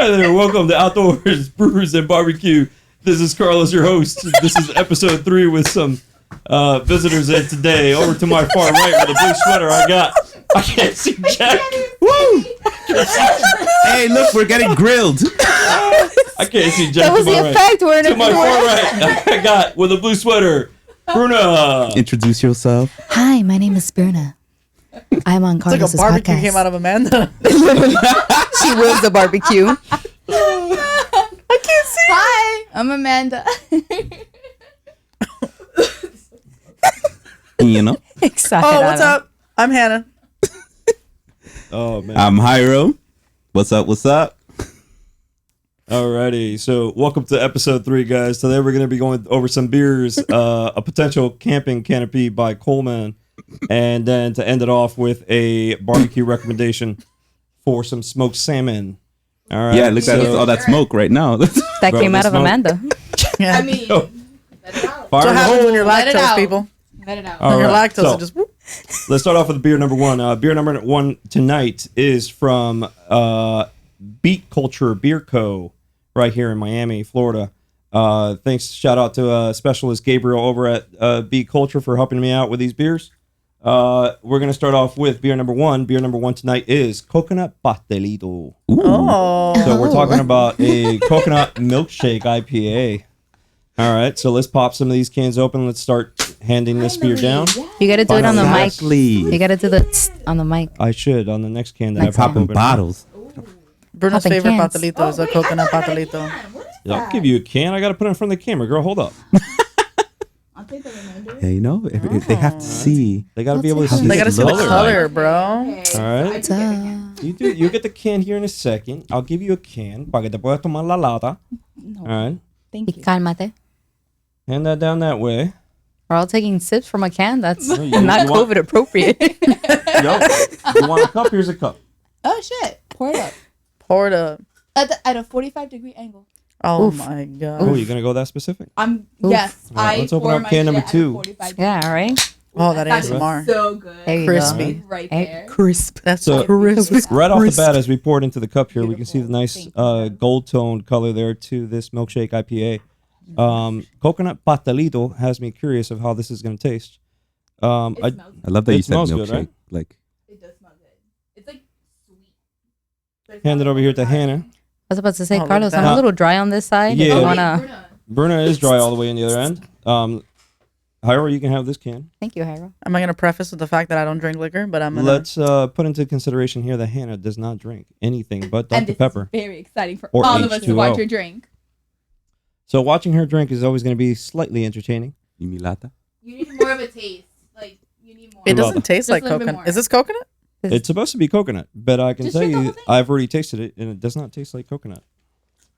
Hi there, welcome to Outdoors, Brews, and Barbecue. This is Carlos, your host. This is episode 3 with some visitors in today. Over to my far right with a blue sweater, I can't see Jack. Woo! Hey, look, we're getting grilled. I can't see Jack. That was the effect. We're in to my far right, I got with a blue sweater, Bruna. Introduce yourself. Hi, my name is Bruna. I'm on Carlos's It's like a barbecue podcast. came out of Amanda. She was the barbecue. I can't see. Hi, I'm Amanda. You know? Excited. Oh, what's up? I'm Hannah. Oh man. I'm Hyro. What's up? What's up? Alrighty, so welcome to episode 3, guys. Today we're going to be going over some beers, a potential camping canopy by Coleman, and then to end it off with a barbecue recommendation for some smoked salmon. All right. Yeah, look at all that smoke right now. That Bro, came out the of smoke. Amanda. Yeah. I mean, Yo. let it out. Fire What in the happens hole. when you're Let it lactose, out. people? Let it out. All When you're right, lactose, so it just whoop. let's start off with beer number 1. Beer number 1 tonight is from Beat Culture Beer Co. right here in Miami, Florida. Thanks, shout out to specialist Gabriel over at Beat Culture for helping me out with these beers. We're going to start off with beer number 1. Beer number 1 tonight is Coconut Pastelito. Oh. So we're talking about a coconut milkshake IPA. All right, so let's pop some of these cans open. Let's start handing this beer down. You gotta do it on the mic. Exactly. You gotta do the tss on the mic. I should on the next can that Next I pop time. open. Bottles. Bruno's Popping favorite cans. pastelito is a coconut pastelito. Yeah, I'll give you a can. I got to put it in front of the camera, girl. Hold up. I'll take the remainder. Yeah, you know, if they have to see. They got to be able to How see. They gotta see the Color. color, bro. Okay. All right. I do get the can. You do. You get the can here in a second. I'll give you a can. Para que te puedas tomar la lata. All right. Y cálmate. Hand that down that way. We're all taking sips from a can. That's No, you- not you want- COVID appropriate. Yo, you want a cup? Here's a cup. Oh shit! Pour it up Pour it up. at a 45-degree angle. Oh Oof. my god. Oh, you're gonna go that specific? Yes. All right, I let's open pour up my can number shit at a 2. 45 Yeah, all right. Oh, that That's ASMR. so good. There you Crispy. go. Right Eh, there. Crisp. That's So- crispy. Right off the Crisp. bat, as we pour it into the cup here, we can see the nice Thank gold toned color there to this milkshake IPA. Coconut Pastelito has me curious of how this is going to taste. It smells I good. love that It you said smells milkshake. good, right? Like, It does smell good. It's like sweet. But it's Hand it not over here to overpowering. Hannah. I was about to say, Oh, look Carlos, at I'm that. a little dry on this side. Yeah. If you Oh, wait, wanna... Bruna. Bruna is dry all the way on the other end. However, you can have this can. Thank you, Hyro. Am I gonna preface with the fact that I don't drink liquor, but I'm gonna. Let's put into consideration here that Hannah does not drink anything but And Dr. this Pepper. is very exciting for Or all of us to H2O. watch her drink. So watching her drink is always going to be slightly entertaining. you mean lata? You need more of a taste. Like you need more. It Love doesn't it. taste Just like a little bit coconut. more. Is this coconut? It's supposed to be coconut, but I can Just tell drink the you, whole thing. I've already tasted it, and it does not taste like coconut.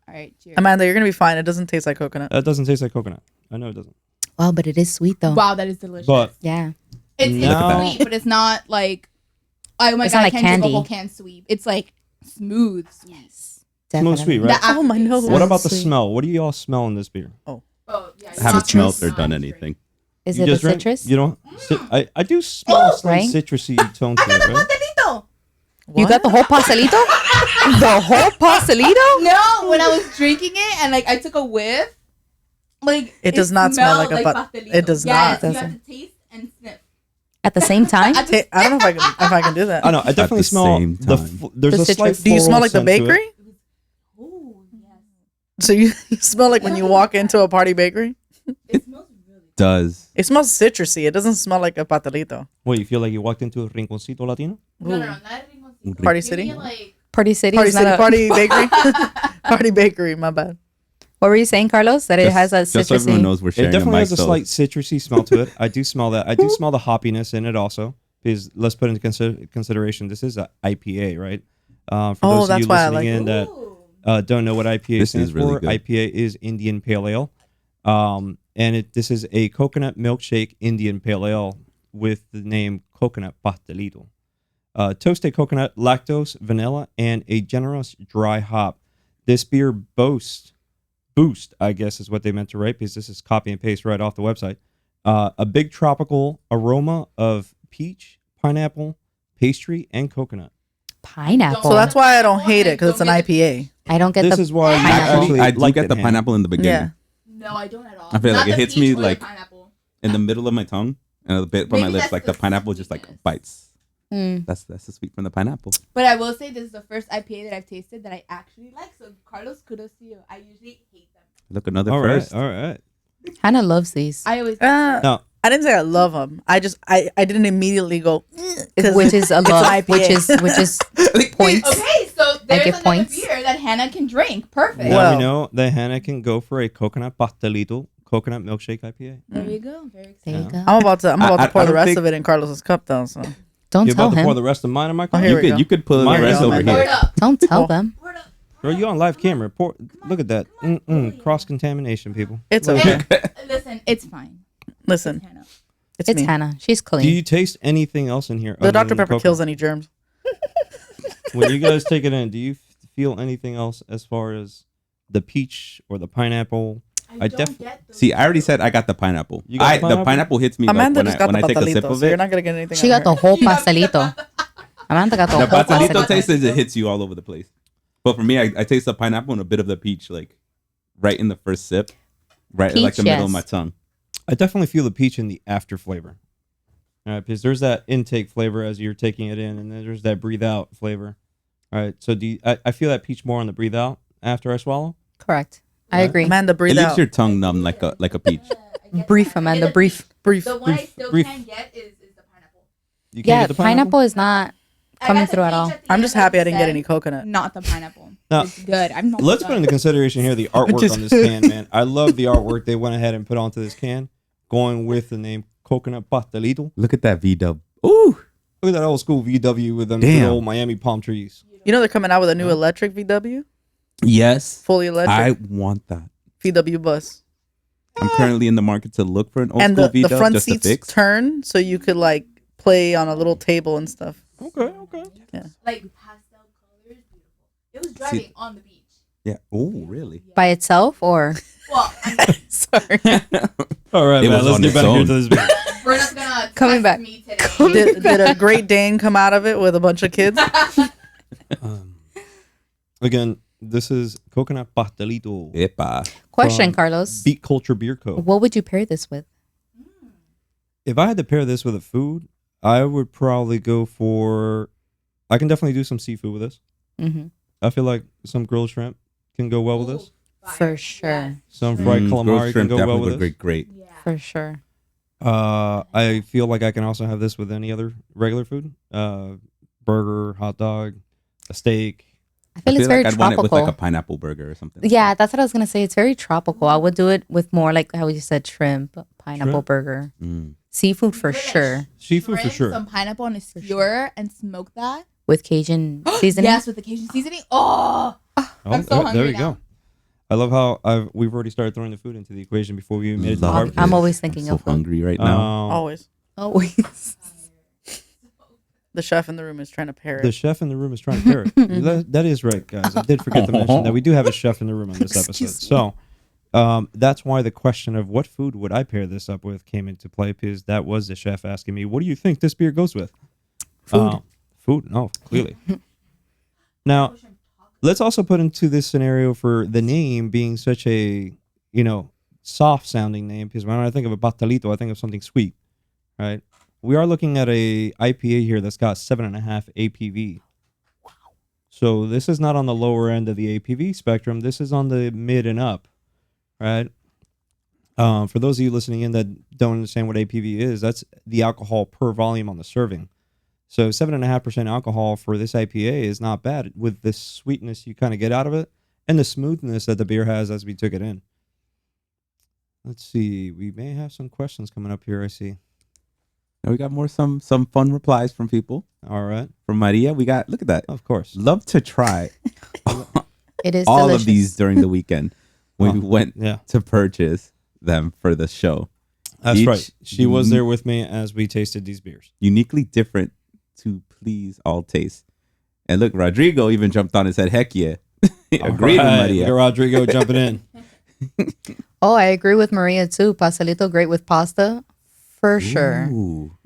All right, cheers. Amanda, you're gonna be fine. It doesn't taste like coconut. That doesn't taste like coconut. I know it doesn't. Wow, but it is sweet though. Wow, that is delicious. But Yeah. it's now- sweet, but it's not like oh my It's god, not I like can't drink a candy. whole can sweet. It's like smooth sweet. Smooth sweet, right? The Oh my aftertaste. nose. What about the Sweet. smell? What do you all smell in this beer? Oh yeah, I haven't Citrus. smelled or done anything. Is You it the just drink- citrus? You don't. I do smell a slight Right? citrusy tone I to got it, the right? pastelito. You got the whole pastelito? The whole pastelito? No, when I was drinking it and like I took a whiff, like It does not smell smelled like a pastelito. it does Yes, not. You have to taste and sniff. At the same time? At the- Hey, I don't know if I can do that. I know. I definitely the smell same the. time. There's The a slight. citrus. Do you smell floral like the scent to it. bakery? Ooh, yes. So you smell like when you walk into a party bakery? It smells really good. Does. It smells citrusy. It doesn't smell like a pastelito. What, you feel like you walked into a rinconcito latino? No, not Ringoncito. Party Give City? me, like, Party City Party is not City, a... party bakery, party bakery. My bad. What were you saying, Carlos? That it has a Just so everyone citrusy... knows we're It sharing definitely a has mic, a so slight citrusy smell to it. I do smell that. I do smell the hoppiness in it also. Because let's put into consideration, this is an IPA, right? For Oh, those of that's you why I listening like in it. that don't know what IPA This stands is really for, good. IPA is Indian Pale Ale. And this is a coconut milkshake Indian Pale Ale with the name Coconut Pastelito. Toasted coconut, lactose, vanilla, and a generous dry hop. This beer boost, I guess is what they meant to write, because this is copy and paste right off the website. A big tropical aroma of peach, pineapple, pastry, and coconut. Pineapple. So that's why I don't hate it, because it's an IPA. I don't get This the is why you pineapple. actually I do like get it, the Hannah. pineapple in the beginning. Yeah. No, I don't at all. I feel like Not it the hits peach me, or the like, pineapple. In the middle of my tongue and a bit from my Maybe lips, that's like the the pineapple just like sweetness. bites. Mm. That's the sweet from the pineapple. But I will say this is the first IPA that I've tasted that I actually like. So Carlos, kudos to you. I usually hate them. Look, another All first. right, all right. Hannah loves these. I always No, I didn't say I love them. I didn't immediately go, Which is a it's love. an Which IPA. is points. Okay, so there's give another points. beer that Hannah can drink. Perfect. now Well- we know that Hannah can go for a coconut pastelito, coconut milkshake IPA. There you go. Very There excited. you go. I'm about to I pour the don't rest think- of it in Carlos's cup, though. So Don't You're tell about to pour him. the rest of mine in my cup? Oh, here we go. You could pull Mine the rest is over on Pour it here. up. Don't tell them. Pour it up. Girl, you on live camera. Look at that. Cross contamination, people. it's Look okay. at that. Listen, it's fine. Listen, Hannah. it's It's me. Hannah. She's Do clean. you taste anything else in here? The other Dr. than Pepper coconut? kills any germs. When you guys take it in, do you feel anything else as far as the peach or the pineapple? I don't get those. See, I already said I got the pineapple. You got the The pineapple? pineapple hits me like Amanda when just got I the take a sip pastelito, of so you're it. not gonna get anything. She out got of the her. whole pastelito. Amanda got the The whole pastelito pastelito. taste is it hits you all over the place. But for me, I taste the pineapple and a bit of the peach, like right in the first sip, right in like the Peach, middle of yes. my tongue. I definitely feel the peach in the after flavor. All right, because there's that intake flavor as you're taking it in, and then there's that breathe out flavor. All right, so I feel that peach more on the breathe out after I swallow. Correct. I agree. Amanda, It breathe leaves out. your tongue numb like a peach. Brief, Amanda. Brief. Brief. The one I still brief. can't get is the pineapple. You can't Yeah, get the pineapple is not I coming got the through at peach all. at the I'm end, just like happy you I didn't get said. any coconut. Not the pineapple. Now, It's good. I'm not Let's put into consideration here the artwork on this can, man. I love the artwork they went ahead and put onto this can, going with the name Coconut Pastelito. Look at that V-dub. Ooh. Look at that old school VW with them Damn. good old Miami palm trees. You know they're coming out with a new electric VW, Yes. fully electric I want that. VW bus, I'm currently in the market to look for an old and school the V-dub front just to seats fix. turn so you could like play on a little table and stuff. Okay. like pastel colors. Beautiful. It was driving on the beach. Yeah. Oh, really? By itself or Well, sorry. All right, It man. was Let's on get its back here own. to this beer. we're not gonna Coming test back. me today. Did a Great Dane come out of it with a bunch of kids? Again, this is Coconut Pastelito. Epa. Question, From Carlos. Beat Culture Beer Co. What would you pair this with? If I had to pair this with a food, I would probably go for. I can definitely do some seafood with this. Mm-hmm. I feel like some grilled shrimp can go well with this. For sure. Some fried Grilled calamari can shrimp go well definitely with would this. be great. Yeah. For sure. I feel like I can also have this with any other regular food. Burger, hot dog, a steak. I feel it's very I'd want it with tropical. like a pineapple burger or something. Yeah, that's what I was gonna say. It's very tropical. I would do it with more like how you said shrimp, pineapple Shrimp? burger, Mm. seafood for sure, Seafood for Shrimp, sure. Some pineapple on a skewer and smoke that. with Cajun seasoning. Yes, with the Cajun seasoning. Oh, I'm so hungry there you now. go. I love how we've already started throwing the food into the equation before we even made it to the Love barbecue. I'm always thinking I'm so of food. hungry right now. Always. Always. The chef in the room is trying to pair The it. chef in the room is trying to pair it. That is right, guys. I did forget to mention that we do have a chef in the room on this episode. So that's why the question of what food would I pair this up with came into play, because that was the chef asking me, what do you think this beer goes with? Food. Food, no, clearly. Now, let's also put into this scenario for the name being such a, soft sounding name, because when I think of a pastelito, I think of something sweet, right? We are looking at a IPA here that's got 7.5 APV. Wow. So this is not on the lower end of the APV spectrum. This is on the mid and up, right? For those of you listening in that don't understand what APV is, that's the alcohol per volume on the serving. So 7.5% alcohol for this IPA is not bad with the sweetness you kind of get out of it and the smoothness that the beer has as we took it in. Let's see. We may have some questions coming up here, I see. Now we got some fun replies from people. All right. From Maria, we got, look at that. Of course. Love to try It is all delicious. of these during the weekend when we went Yeah. to purchase them for the show. That's Each right. She was there with me as we tasted these beers. Uniquely different to please all tastes. And look, Rodrigo even jumped on and said, heck yeah. Agreed with Look at Maria. Rodrigo jumping in. Oh, I agree with Maria too. Pastelito great with pasta, for sure. Ooh.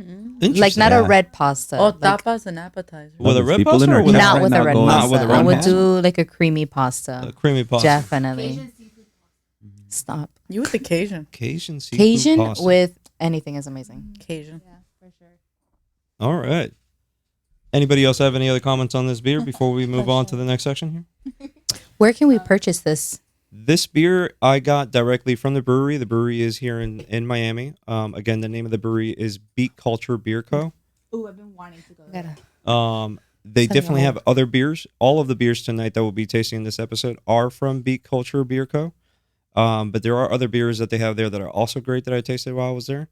Like not a Yeah. red pasta. Oh, like, tapas and appetizers. With a There's red people pasta in or our with chat not right with now a red going, pasta. with a I red would pasta. do like a creamy pasta. A creamy pasta. Definitely. Cajun seafood. Stop. You with the Cajun. Cajun seafood Cajun pasta. with anything is amazing. Cajun. Yeah, for sure. All right. Anybody else have any other comments on this beer before we move on to the next section here? Where can we purchase this? This beer I got directly from the brewery. The brewery is here in Miami. Again, the name of the brewery is Beat Culture Beer Co. Ooh, I've been wanting to go there. They Send definitely it have other beers. All of the beers tonight that we'll be tasting in this episode are from Beat Culture Beer Co. But there are other beers that they have there that are also great that I tasted while I was there.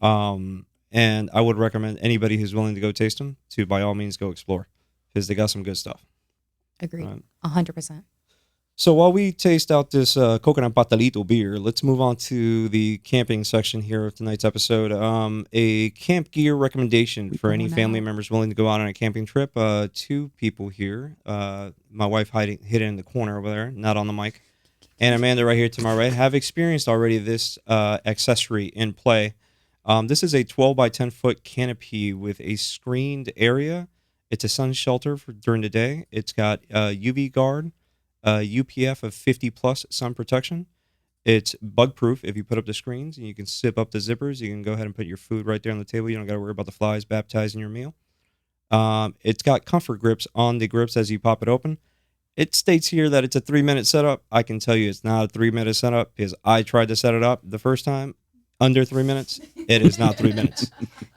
And I would recommend anybody who's willing to go taste them to, by all means, go explore because they got some good stuff. Agreed. Right. 100%. So while we taste out this coconut pastelito beer, let's move on to the camping section here of tonight's episode. A camp gear recommendation for any family members willing to go out on a camping trip. Two people here. My wife hidden in the corner over there, not on the mic, and Amanda right here to my right have experienced already this accessory in play. This is a 12 by 10 foot canopy with a screened area. It's a sun shelter for during the day. It's got UVGuard. UPF of 50 plus sun protection. It's bug proof if you put up the screens and you can zip up the zippers. You can go ahead and put your food right there on the table. You don't got to worry about the flies baptizing your meal. It's got comfort grips on the grips as you pop it open. It states here that it's a 3-minute setup. I can tell you it's not a 3-minute setup because I tried to set it up the first time. Under 3 minutes. It is not 3 minutes.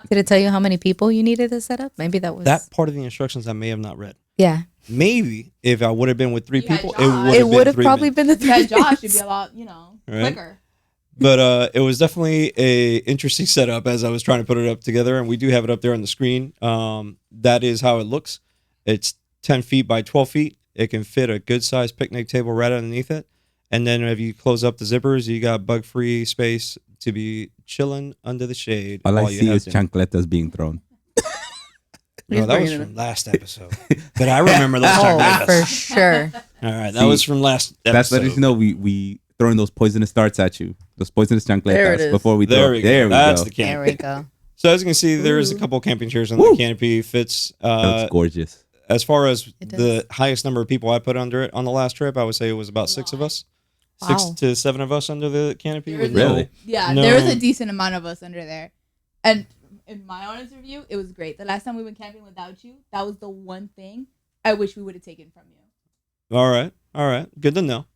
Did it tell you how many people you needed to set up? Maybe that was That part of the instructions I may have not read. Yeah. Maybe if I would have been with 3 You had people, Josh. it It would have been 3 probably minutes. been the If you had 3 Josh, it'd be a lot, Right. quicker. But it was definitely a interesting setup as I was trying to put it up together, and we do have it up there on the screen. That is how it looks. It's 10 feet by 12 feet. It can fit a good sized picnic table right underneath it. And then if you close up the zippers, you got bug free space to be chilling under the shade. All I while you see have is dinner. chancletas being thrown. No, that was bringing it from last episode. But I remember those Oh, chancletas. for sure. All right, that See, was from last episode. That's letting you know we throwing those poisonous darts at you. Those poisonous There it chancletas is. before we There throw. we go. There we That's go. the There canopy. we go. So as you can see, there's a couple camping chairs on Woo. the canopy. Fits. That's gorgeous. As far as It the does. highest number of people I put under it on the last trip, I would say it was about 6 of us. Wow. 6 to 7 of us under the canopy. There with was no- Really? Yeah, No. there was a decent amount of us under there. And in my honest review, it was great. The last time we went camping without you, that was the one thing I wish we would have taken from you. All right. Good to know.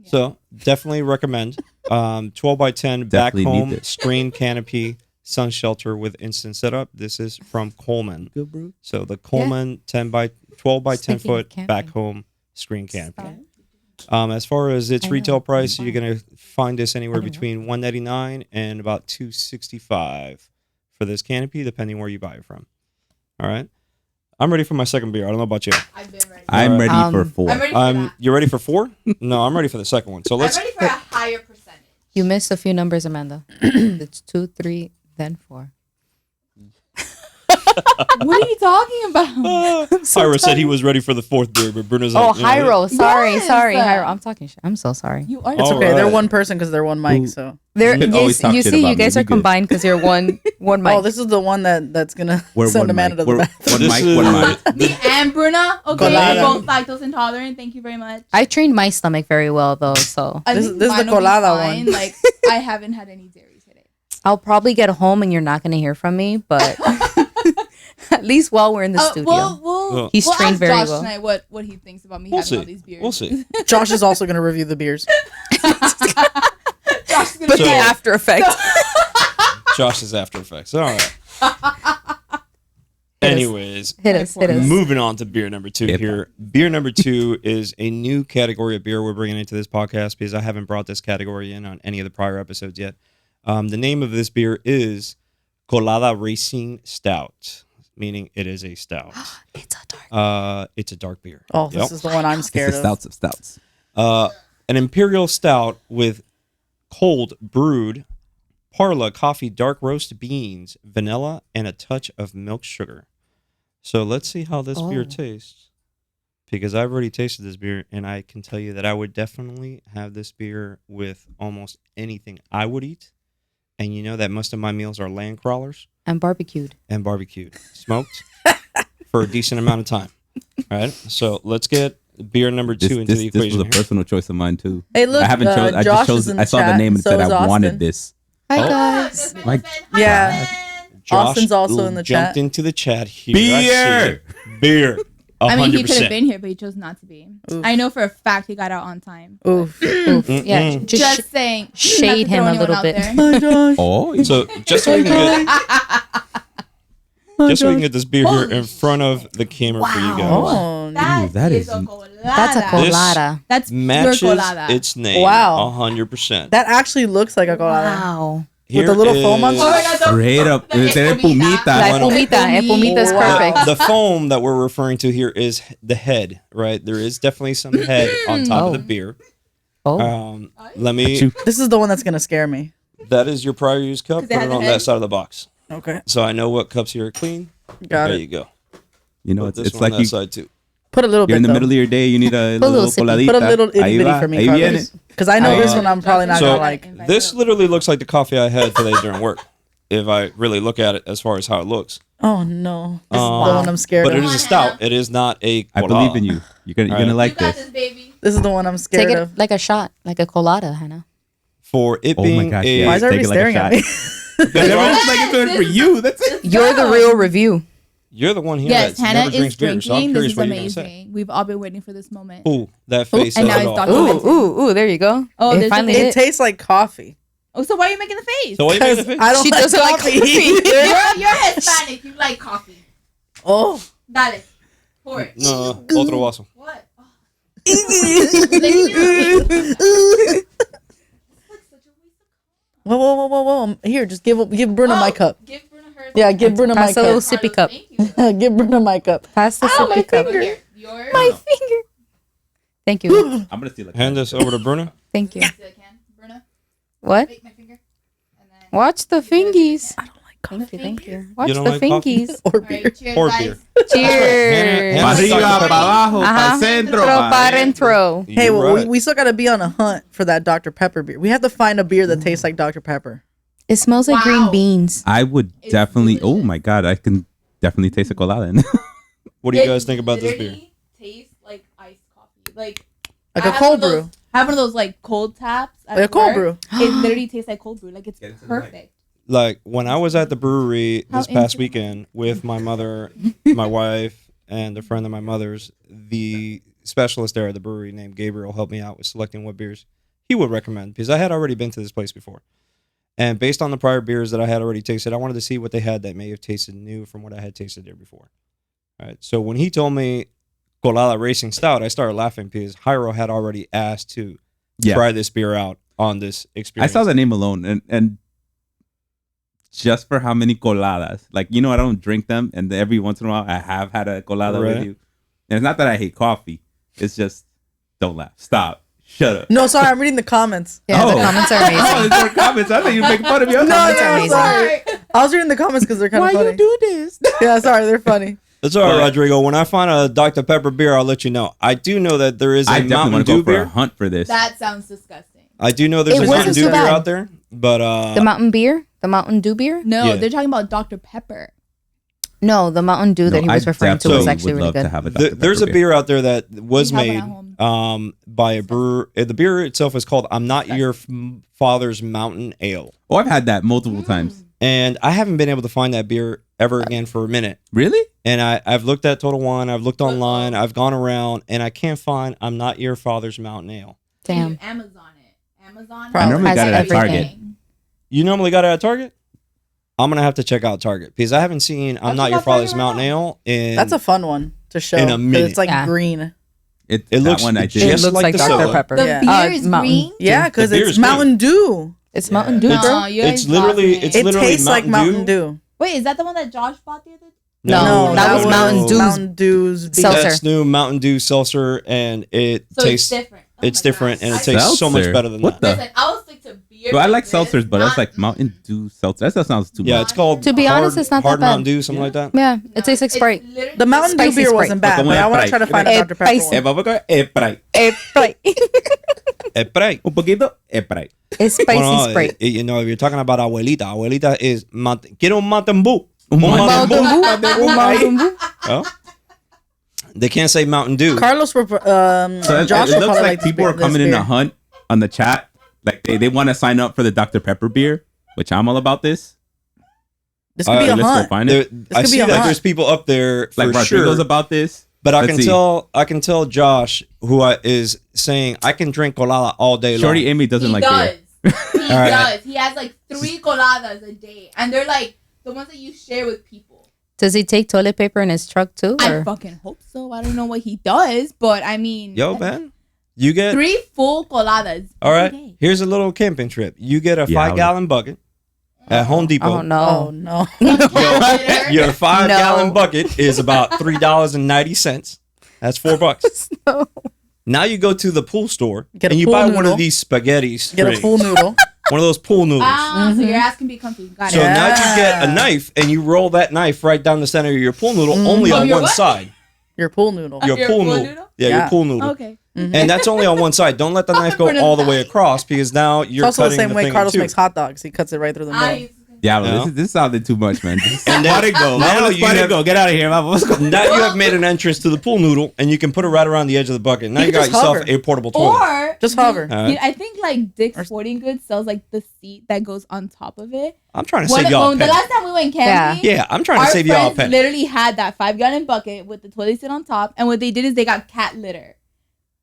Yeah. So definitely recommend 12 by 10 back Definitely need home this. screen canopy sun shelter with instant setup. This is from Coleman. Good, bro. So the Coleman 12 by 10 Speaking of foot camping. back home screen canopy. Stop. As far as its I retail know. price, Wow. you're gonna find this anywhere I didn't between $199 and about $265 for this canopy, depending where you buy it from. All right, I'm ready for my second beer. I don't know about you. I've been ready. I'm ready for Um, 4. I'm ready for that. You ready for 4? No, I'm ready for the second one. So I'm let's. ready for a higher percentage. You missed a few numbers, Amanda. It's 2, 3, then 4. What are you talking about? Ira said he was ready for the 4th beer, but Bruno's Oh, like, Hyro. Sorry, Yes. sorry, Hyro. I'm talking shit. I'm so sorry. You are. It's All okay. They're right. one person because they're one mic. Ooh. So. There, You can always talk you shit see, about you me. guys We are good. combined because you're one mic. Oh, this is the one that's gonna We're send one Amanda mic. to the We're bathroom. one This mic, one is- mic. Me and Bruna. Okay, Colada. both lactose intolerant. Thank you very much. I trained my stomach very well though, so I This- think this is the mine will be colada fine. one. Like I haven't had any dairy today. I'll probably get home and you're not gonna hear from me. But at least while we're in the studio, We'll He's trained ask very Josh well. tonight what he thinks about me We'll having all see. these beers. We'll see. Josh is also gonna review the beers. Josh is gonna but be the like, after effects. Josh's After Effects. All right. Anyways, hit us. moving on to beer number 2 Hip-hop. here. Beer number 2 is a new category of beer we're bringing into this podcast because I haven't brought this category in on any of the prior episodes yet. The name of this beer is Colada Racing Stout, meaning it is a stout. It's a dark. It's a dark beer. Oh, this is the one I'm It's scared the of. stouts of stouts. An imperial stout with cold brewed parla coffee, dark roast beans, vanilla, and a touch of milk sugar. So let's see how this beer Oh. tastes. Because I've already tasted this beer, and I can tell you that I would definitely have this beer with almost anything I would eat and you know that most of my meals are land crawlers And barbecued. and barbecued, smoked for a decent amount of time. All right, so let's get beer number 2 into the This was equation a here. personal choice of mine too. Hey, look, I haven't chose. I Josh just chose. is in I the saw the chat, name and so said is I wanted Austin. this. Hi Oh. guys. My Yeah. Josh Austin's also in the jumped chat. into the chat here. I see Beer. it. Beer. 100%. I mean, he could have been here, but he chose not to be. Oof. I know for a fact he got out on time. Oof. Oof. Yeah. Mm-mm. Just saying. shade not to him throw a anyone little out bit. there. Hi, Josh. Oh, So just so we can get this beer here in front of the camera for you guys. Oh, that is- a colada. That's a This- colada. That's Matches pure colada. its name. Wow. 100%. that actually looks like a colada. Wow. With the little foam on is- top? straight up. Tiene pumita. La Bueno. espumita. Espumita is Wow. perfect. The foam that we're referring to here is the head, right? There is definitely some head on top of the beer. Oh. Let me. This is the one that's gonna scare me. That is your prior use cup. 'Cause Put it has it a on head? that side of the box, Okay, so I know what cups here are clean. got There it. you go. You know, Put this it's one like on that you. side too. Put a little You're bit in the though. middle of your day. You need a Put a little little sippy. coladita. Put a little itty Ahí bitty va, for me, ahí viene. Carlos. Because I know this one I'm probably not So- gonna like. This literally looks like the coffee I had today during work. If I really look at it as far as how it looks, Oh no, this is the one I'm scared but it of. is a stout. It is not a. I believe in you. You're gonna Alright. like You got this. this, baby. This is the one I'm scared Take it of. like a shot, like a colada, Hannah. For it Oh my being gosh, a. yeah. Why is Take everybody it like a staring at shot. me? Everyone's like it's doing it for you. That's it. You're the real review. You're the one here Yes, that Hannah never drinks is beer, so I'm drinking. This curious is what you're gonna say. amazing. We've all been waiting for this moment. Ooh, that face. and says now it it's all. documented. Ooh, there you go. Oh, It there's a finally big- It hit. tastes like coffee. Oh, so why are you making the face? So what are you making the Because face? I don't She like doesn't like coffee. coffee. You're Hispanic. You like coffee. Oh. Dale. Pour it. No, otro vaso. What? Oh. Whoa. Here, just give Bruno my cup. Give Bruna hers. Yeah, give Bruno my Pass a little cup. sippy cup. Thank you. Give Bruno my cup. Pass the Oh, my sippy cup. finger. Yours. My finger. Thank you. I'm gonna steal it. Hand this over to Bruno. Thank you. So I can. Bruna, What? take my finger. And then. Watch the fingies. I don't like coffee. Thank you. Thank you. Watch don't the like coffee? fingies. Or All beer. right, cheers, Or guys. beer. Cheers. Hannah- Pa arriba, pa abajo, pa Ajá. centro. Throw, pa par, and adentro. throw. Hey, You're well, right. we still gotta be on a hunt for that Dr. Pepper beer. We have to find a beer that tastes like Dr. Pepper. It smells like Wow. green beans. I would It's definitely. Oh delicious. my god, I can definitely taste a colada. In. What do you It guys think about this beer? literally tastes like iced coffee. Like Like I a have cold one of those- brew. I have one of those like cold taps. at Like a cold work. brew. It literally tastes like cold brew. Like it's Get it to the mic. perfect. Like when I was at the brewery How this past intimate. weekend with my mother, my wife, and a friend of my mother's, the specialist there at the brewery named Gabriel helped me out with selecting what beers he would recommend because I had already been to this place before. And based on the prior beers that I had already tasted, I wanted to see what they had that may have tasted new from what I had tasted there before. All right. So when he told me Colada Racing Stout, I started laughing because Jairo had already asked to Yeah, try this beer out on this I experience. saw the name alone, and just for how many coladas, like I don't drink them, and every once in a while I have had a colada Right. with you. And it's not that I hate coffee; it's just don't laugh, stop, shut up. No, sorry, I'm reading the comments. Yeah, the Oh. comments are Oh, amazing. it's more comments. I think you make fun of your No, Comments are no, amazing. sorry. I was reading the comments because they're kind of funny. do this? Yeah, sorry, they're funny. That's all right, But- Rodrigo. When I find a Dr. Pepper beer, I'll let you know. I do know that there is a I definitely Mountain want to Dew go for a beer. hunt for this. That sounds disgusting. I do know there's It a Mountain wasn't Dew so beer bad. out there, but The Mountain Beer? The Mountain Dew beer? No, Yeah. they're talking about Dr. Pepper. No, the Mountain Dew that he was referring to was definitely actually would really love to good. have a Dr. there's a Pepper beer out there that was We have it made at home. by a brewer. The beer itself is called "I'm Not Your Father's Mountain Ale," Oh, I've had that multiple times. and I haven't been able to find that beer ever again for a minute. Really? And I've looked at Total Wine, I've looked online, I've gone around, and I can't find "I'm Not Your Father's Mountain Ale." Damn. Amazon it. Amazon. I normally has got it at everything. Target. You normally got it at Target? I'm gonna have to check out Target because I haven't seen "I'm I'll Not check Your out Target Father's right Mountain now. Ale" in That's a fun one to show. In a 'cause minute. It's like Yeah. green. It That looks one I just did. It looks like like the Dr. soda. Pepper. The Yeah. beer is Mountain. green. Yeah, because The beer it's is green. Mountain Dew. It's Mountain Dew, Yeah. bro. No, you It's guys literally lost me. it's It literally tastes like Mountain Mountain Dew. Wait, is that the one that Josh bought the other? No, that was Mountain Dew's Mountain Dew's beer. seltzer. That's new Mountain Dew seltzer, and it So tastes it's different. Oh it's my different, gosh. and it I- tastes so much Seltzer? better than What that. the- Listen, I will stick to beer. So I like like this, seltzers, but that's not- like Mountain Dew seltzer. That sounds too Yeah, much. it's called. To be honest, it's not that hard bad. Mountain Dew, something like that. Yeah, it tastes like It's Sprite. literally- The Mountain Dew Spicy beer Sprite. wasn't bad, Como but I want to Sprite. try to find a Eh, Dr. Pepper spicy. one. Vamos a coger Sprite. Sprite. Spray. Un poquito Sprite. It's spicy Well, no, Sprite. you know, if you're talking about abuelita is quiero un Mountain Dew. Un Mountain Dew. Oh. They can't say Mountain Dew. Carlos, So Josh it will looks probably like people are this coming in beer. a hunt on the chat. Like they want to sign up for the Dr. Pepper beer, which I'm all about this. This could be a Let's go hunt. find it. I could be see a that hunt. there's people up there for Like Rodrigo's sure. about this. But I Let's can see. tell Josh who is saying I can drink colada all day long. Shorty Amy doesn't He like does. beer. He right. does. He has like 3 coladas a day, and they're like the ones that you share with people. Does he take toilet paper in his truck too? I Or? fucking hope so. I don't know what he does, but I mean, Yo, man, you get 3 full coladas. all right. every day. Here's a little camping trip. You get a Yeah, 5-gallon bucket at Home Depot. Oh Oh no. no! Your 5-gallon No. bucket is about $3.90. That's $4. No. Now you go to the pool store Get a and you pool buy one noodle. of these spaghetti strings. Get a pool noodle. One of those pool noodles. Ah, so your ass can be comfy. Got So it. now you get a Yeah. knife and you roll that knife right down the center of your pool noodle, only Of on your one what? side. Your pool noodle. Your Your pool pool noodle. noodle? Yeah, Yeah. your pool noodle. Okay. And that's only on one side. Don't let the knife go all the way across because now It's you're also the cutting same way thing Carlos in two. makes hot dogs. He cuts it right through the middle. Nice. Yeah, Yeah. this sounded too much, man. And then- Let it go. now Let you it have- go. Get out of here, Vamos. Now you have made an entrance to the pool noodle and you can put it right around the edge of the bucket. Now You you can got just yourself hover. a portable toilet. Or Just hover. All right. I think like Dick's Sporting Goods sells like the seat that goes on top of it. I'm trying to When, save y'all a when the penny. last time we went camping, Yeah, I'm trying to our save y'all a friends penny. literally had that 5-gallon bucket with the toilet seat on top, and what they did is they got cat litter.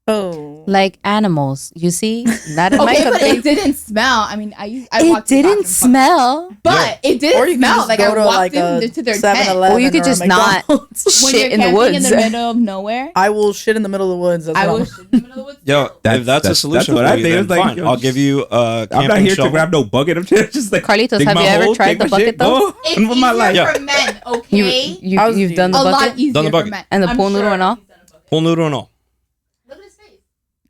Oh. Like animals, you see? Not in my Okay, but country. it didn't smell. I mean, I It walked to the didn't bathroom, smell. but it Or didn't you can smell. just Like go I to walked like a into their 7-Eleven tent. Or you could or a just not McDonald's. When shit you're in the camping woods. in the middle of nowhere, I will shit in the middle of the woods. That's I what was I'm- shit in the middle of the woods. Yo, if that's a solution what for I you, think. then It's like, fine. yo, I'll give you a camping I'm not here shovel. to grab no bucket. I'm just like Carlitos, dig have my you ever hole, tried take the my bucket, shit, though? go It's on with my easier life. Yeah. for men, You, okay? you've done the a lot bucket? easier Done the for bucket. men. And the I'm pool noodle sure and all? he's done a bucket. Pool noodle and all. Look at his face.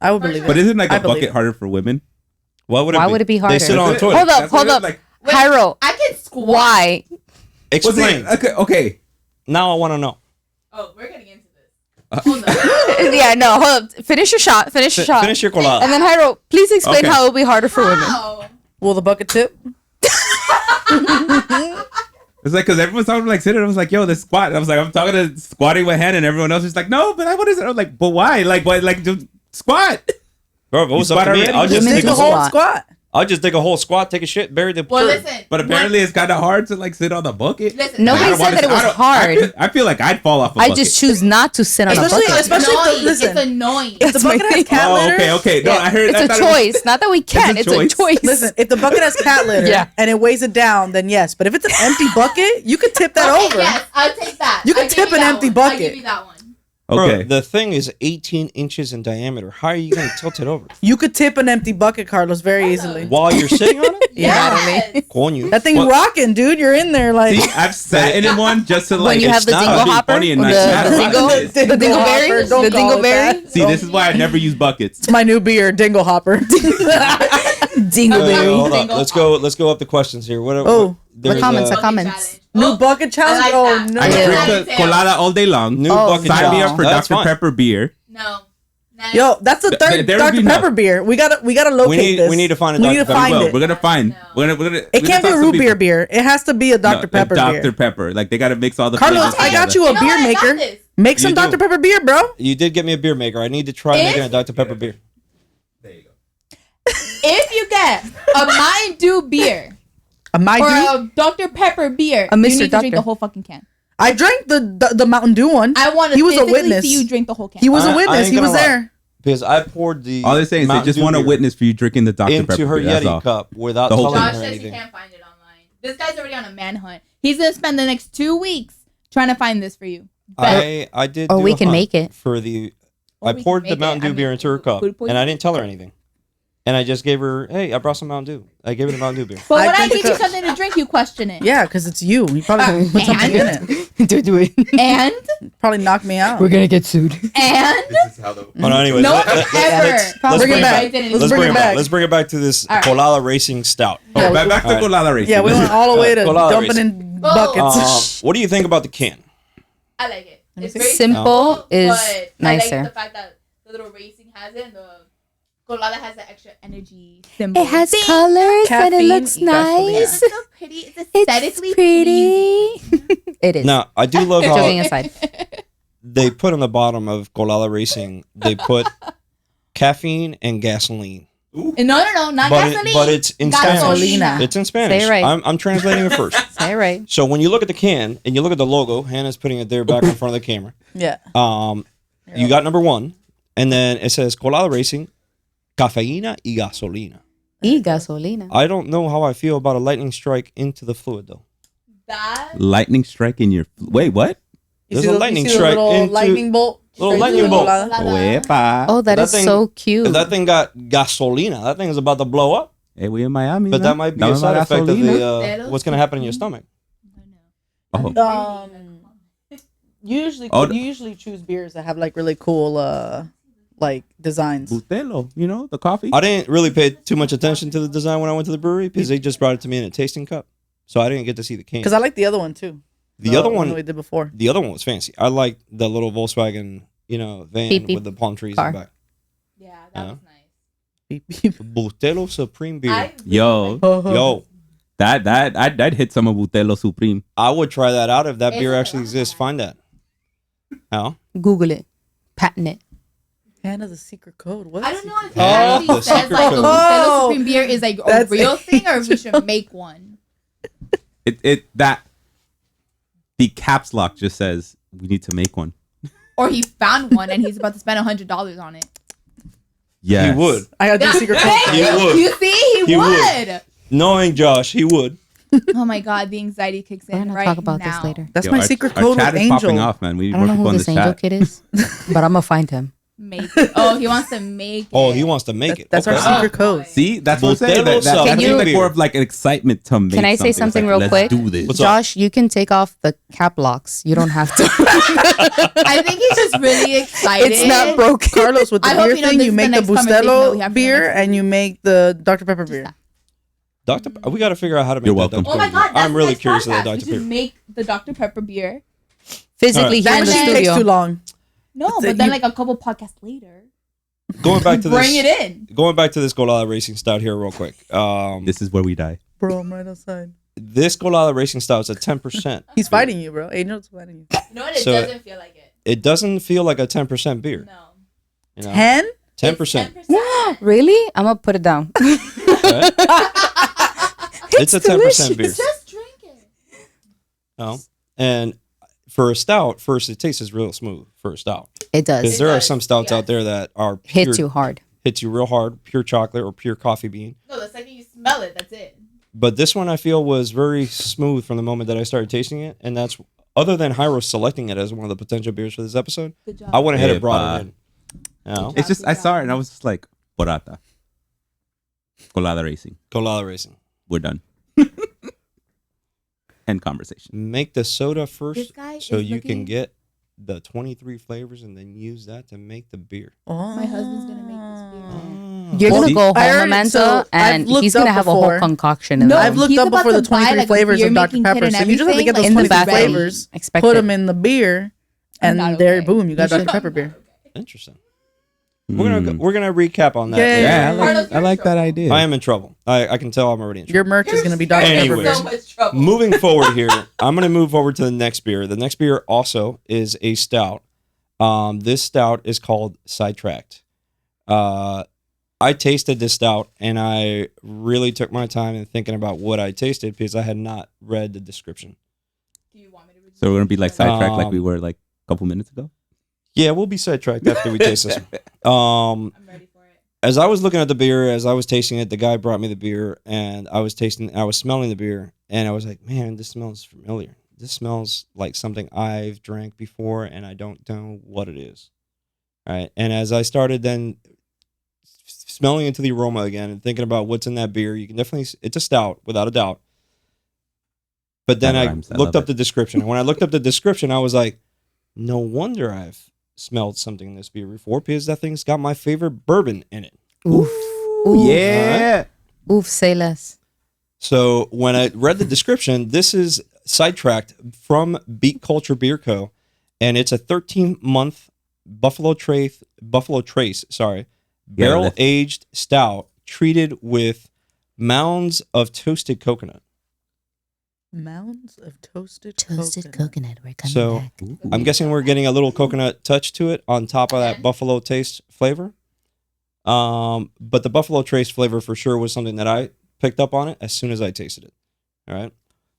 I would believe it. But isn't like I a believe bucket it. harder for women? Why would Why would it be harder? They sit on a Is it? toilet. Hold up, That's what hold it is, up. like- Wait, Hyro, I can squat. why? Explain. Okay. Now I want to know. Oh, we're getting into this. Hold on. Yeah, no, hold up. Finish your shot. Finish your shot. Finish your colada. And then Hyro, please explain Okay. how it will be harder for women. Wow. Will the bucket tip? It's like because everyone's talking like sitting. I was like, "Yo, this squat." I was like, "I'm talking to squatting with hand," and everyone else is like, "No, but what is it?" I was like, "But why? Like, what? Like, just squat." Bro, if it was You up to squat me, already? I'll just Women dig do a Dig a hole. whole squat. I'll just dig a whole squat, take a shit, bury the Well, turd. listen. But apparently, it's kind of hard to like sit on the bucket. Listen. Nobody I don't said wanna- that it was I don't- hard. I feel like I'd fall off a I bucket. just choose not to sit on a Especially- bucket. especially if the- annoying. listen. It's annoying. If the bucket has cat Oh, litter, okay. No, Yeah, I heard. it's I a thought it was- choice. Not that we can't. It's It's a a choice. choice. listen, if the bucket has cat litter Yeah. and it weighs it down, then yes. But if it's an empty bucket, you could tip that Okay, over. yes, I'll take that. You can I'll give tip an that empty one. I'll bucket. give you that one. Bro, Okay. the thing is 18 inches in diameter. How are you going to tilt it over? You could tip an empty bucket, Carlos, very easily. While you're sitting on it? Yes. Coño. That thing's What? rocking, dude. You're in there like. See, I've sat in one just to like. When you have the it's not dingle being hopper, funny and the not sad about dingle, it. the dingleberry, hopper, don't the call it that. dingleberry, See, this is why I never use buckets. It's my new beer, Dingle Hopper. dingleberry. Hold up. Dingle Let's go up the questions here. What? Oh, there's the comments, a the comments. Challenge. New Oh, bucket challenge. I like Oh that. no! I Yeah. can drink the colada all day long. new Oh, bucket Sign me up for That's Dr. fine. Pepper beer. No. Next. Yo, that's the third there would Dr be Pepper no. beer. We gotta locate this. We need to find a We Dr. need to Pepper. find Well, it. we're gonna find. No. We're gonna. It can't be root beer. It has to be a Dr Pepper Dr. beer. Pepper. Like they gotta mix all the. Carlos, flavors I got together. you a know beer what? I got maker. this. Make some You do. Dr Pepper beer, bro. You did get me a beer maker. I need to try making a Dr. Pepper beer. There you go. If you get a Mountain Dew beer A my or Dew. a Dr. Pepper beer, A you Mr. need to Doctor. drink the whole fucking can. I drank the Mountain Dew one. I want to He was a physically witness. see you drink the whole can. He was I- a I witness. ain't He gonna was lie. there. Because I poured the All they're saying is they Mountain just Dew want a beer witness for you drinking the Dr. into Pepper her beer. That's Yeti all. cup without The whole telling Josh her says he anything. can't find it online. This guy's already on a manhunt. He's gonna spend the next 2 weeks trying to find this for you. Bet. I did. Or do we a can hunt make it. for the. Or I we can poured the make Mountain it. Dew I beer mean, into her cup, food poisoning? and I didn't tell her anything. And I just gave her, hey, I brought some Mountain Dew. I gave her the Mountain Dew beer. But I when I think give you it's a- something to drink, you question it. Yeah, because it's you. You probably put something in it. Do it. And Probably knocked me out. gonna get sued. and This is how the. Oh, no, anyways, no one let's ever. let's found bring me it that back. I didn't. Let's bring it back. Let's bring it back to this All right. Colada Racing Stout. Oh, back to Alright. colada racing. Yeah, we went all the way to Colada dumping racing. in buckets. What do you think about the can? I like it. It's see. very Simple is but I nicer. like the fact that the little racing has it and the Colada has the extra energy symbol. It has colors and it Caffeine looks y gasolina. nice. It's so pretty. It's aesthetically It's pretty. It is. Now, I do love Joking how aside. they put on the bottom of Colada Racing, they put caffeine and gasoline. No, not But, gasoline. but it's in Spanish. Gasolina. It's in Spanish. Say it right. I'm translating it first. Say it right. So when you look at the can and you look at the logo, Hannah's putting it there back in front of the camera. Yeah. You got number 1, and then it says Colada Racing, cafeína y gasolina. Y gasolina. I don't know how I feel about a lightning strike into the fluid though. that. Lightning strike in your. Wait, what? There's see a the- lightning you see the strike little into lightning bolt. little straight lightning to the bolt. colada? Wepa. Oh, that That is thing- so cute. If that thing got gasolina, that thing is about to blow up. Hey, we in Miami. But man. that might be Dame a side más effect of gasolina. the what's going to happen in your stomach. Oh. You usually choose beers that have like really cool like designs. Bustelo, you know, the coffee. I didn't really pay too much attention to the design when I went to the brewery because they just brought it to me in a tasting cup, so I didn't get to see the can. Because I like the other one too. The other one, we did before. the other one was fancy. I like the little Volkswagen, van Beep, beep with the palm trees car. in the back. Yeah, that was nice. Beep, beep. Bustelo Supreme beer. I Yo, Yo, I'd hit some of Butelo Supreme. I would try that out if that It's beer a actually lot. exists. Find that. How? Google it. Patent it. Hannah's a secret code. What? I don't know if it Oh, actually the says secret like code. a Bustelo Oh, Supreme beer is like a that's real it. thing, or if we should make one. That the caps lock just says we need to make one. Or he found one and he's about to spend $100 on it. Yes. He would. I got the secret code. Thank He you. would. You see, he would. would. Knowing Josh, he would. Oh my god, the anxiety kicks We're in gonna right talk about now. this later. That's Yo, my our- secret our code chat with is popping Angel. off, man. We need I more don't know people who in this this angel chat. kid is, but I'm gonna find him. Make it. Oh, he wants to make it. Oh, he wants to make it. That's Okay. our secret code. See, that's what I'm saying. Bustelo That Can seems you- like more of like an excitement to make. Can I say It's something like, real let's quick? do this. What's up? Josh, you can take off the cap locks. You don't have to. I think he's just really excited. It's not broken. Carlos, with the I hope beer you know thing, this you is make the the next conversation that we Bustelo have for the beer next and you make the Dr. Pepper beer. We got to figure out how to make You're that welcome. Dr. Oh my Pepper god, beer. I'm really next curious of podcast. that We Dr. should Pepper. make the Dr. Pepper beer. Physically here That in the machine studio. takes too long. No, It's but a- then you- like a couple podcasts later, Going back to bring this, it in. going back to this Colada Racing Stout here real quick. This is where we die. Bro, I'm right outside. This Colada Racing Stout is a 10%. He's fighting you, bro. Angel's fighting you. You know what? It So- doesn't feel like it. It doesn't feel like a 10% beer. No. You know? 10? 10%. 10%. Really? I'm gonna put it down. Okay? It's a 10% beer. Just drink it. No? And for a stout, first it tastes real smooth for a stout. It Because does. there are does, some stouts yes. out there that are pure, Hit you hard. hits you real hard, pure chocolate or pure coffee bean. No, the second you smell it, that's it. But this one I feel was very smooth from the moment that I started tasting it. And that's, other than Hyro selecting it as one of the potential beers for this episode, Good job. I went ahead and Hey, brought it in. You know? It's just I saw it and I was just like, Porata. Colada Racing. Colada Racing. We're done. End conversation. Make the soda This first guy so is you can looking- get the 23 flavors and then use that to make the beer. Oh. My husband's gonna make this beer. You're Well, gonna see- go I home, already- Amanda, so I've and looked he's gonna up have a before. whole concoction in No, there. I've looked he's up about before to the buy, 23 like, a flavors beer of Dr. making kit Pepper. and So you just have to get those everything, like, 23 in the back. flavors, Expect put it. them in the beer, and I'm not there, okay. boom, you got You Dr. should- Pepper beer. Interesting. We're gonna recap on that. Yeah, later. Yeah, Carlos, I like that idea. I am in trouble. I can tell I'm already in trouble. Your merch is going to be Dr. You're Pepper Anyways. beer. in so much trouble. Moving forward here, I'm going to move over to the next beer. The next beer also is a stout. This stout is called Sidetracked. I tasted this stout, and I really took my time in thinking about what I tasted because I had not read the description. Do you want me to read So we're gonna be like sidetracked like Um, we were like a couple minutes ago. Yeah, we'll be sidetracked after we taste this one. I'm ready for it. As I was looking at the beer, as I was tasting it, the guy brought me the beer, and I was smelling the beer, and I was like, man, this smells familiar. This smells like something I've drank before, and I don't know what it is. Right. And as I started then smelling into the aroma again and thinking about what's in that beer, you can definitely, it's a stout without a doubt. But then That I rhymes. I looked love up the description. And when I looked up the description, I was like, no wonder I've smelled something in this beer before because that thing's got my favorite bourbon in it. Oof. Ooh. Yeah. Oof, say less. So when I read the description, this is Sidetracked from Beat Culture Beer Co. And it's a 13-month Buffalo Trace, barrel aged stout treated with mounds of toasted coconut. Mounds of toasted coconut. We're coming So back. I'm guessing we're getting a little coconut touch to it on top of that buffalo taste flavor. But the buffalo trace flavor for sure was something that I picked up on it as soon as I tasted it. All right.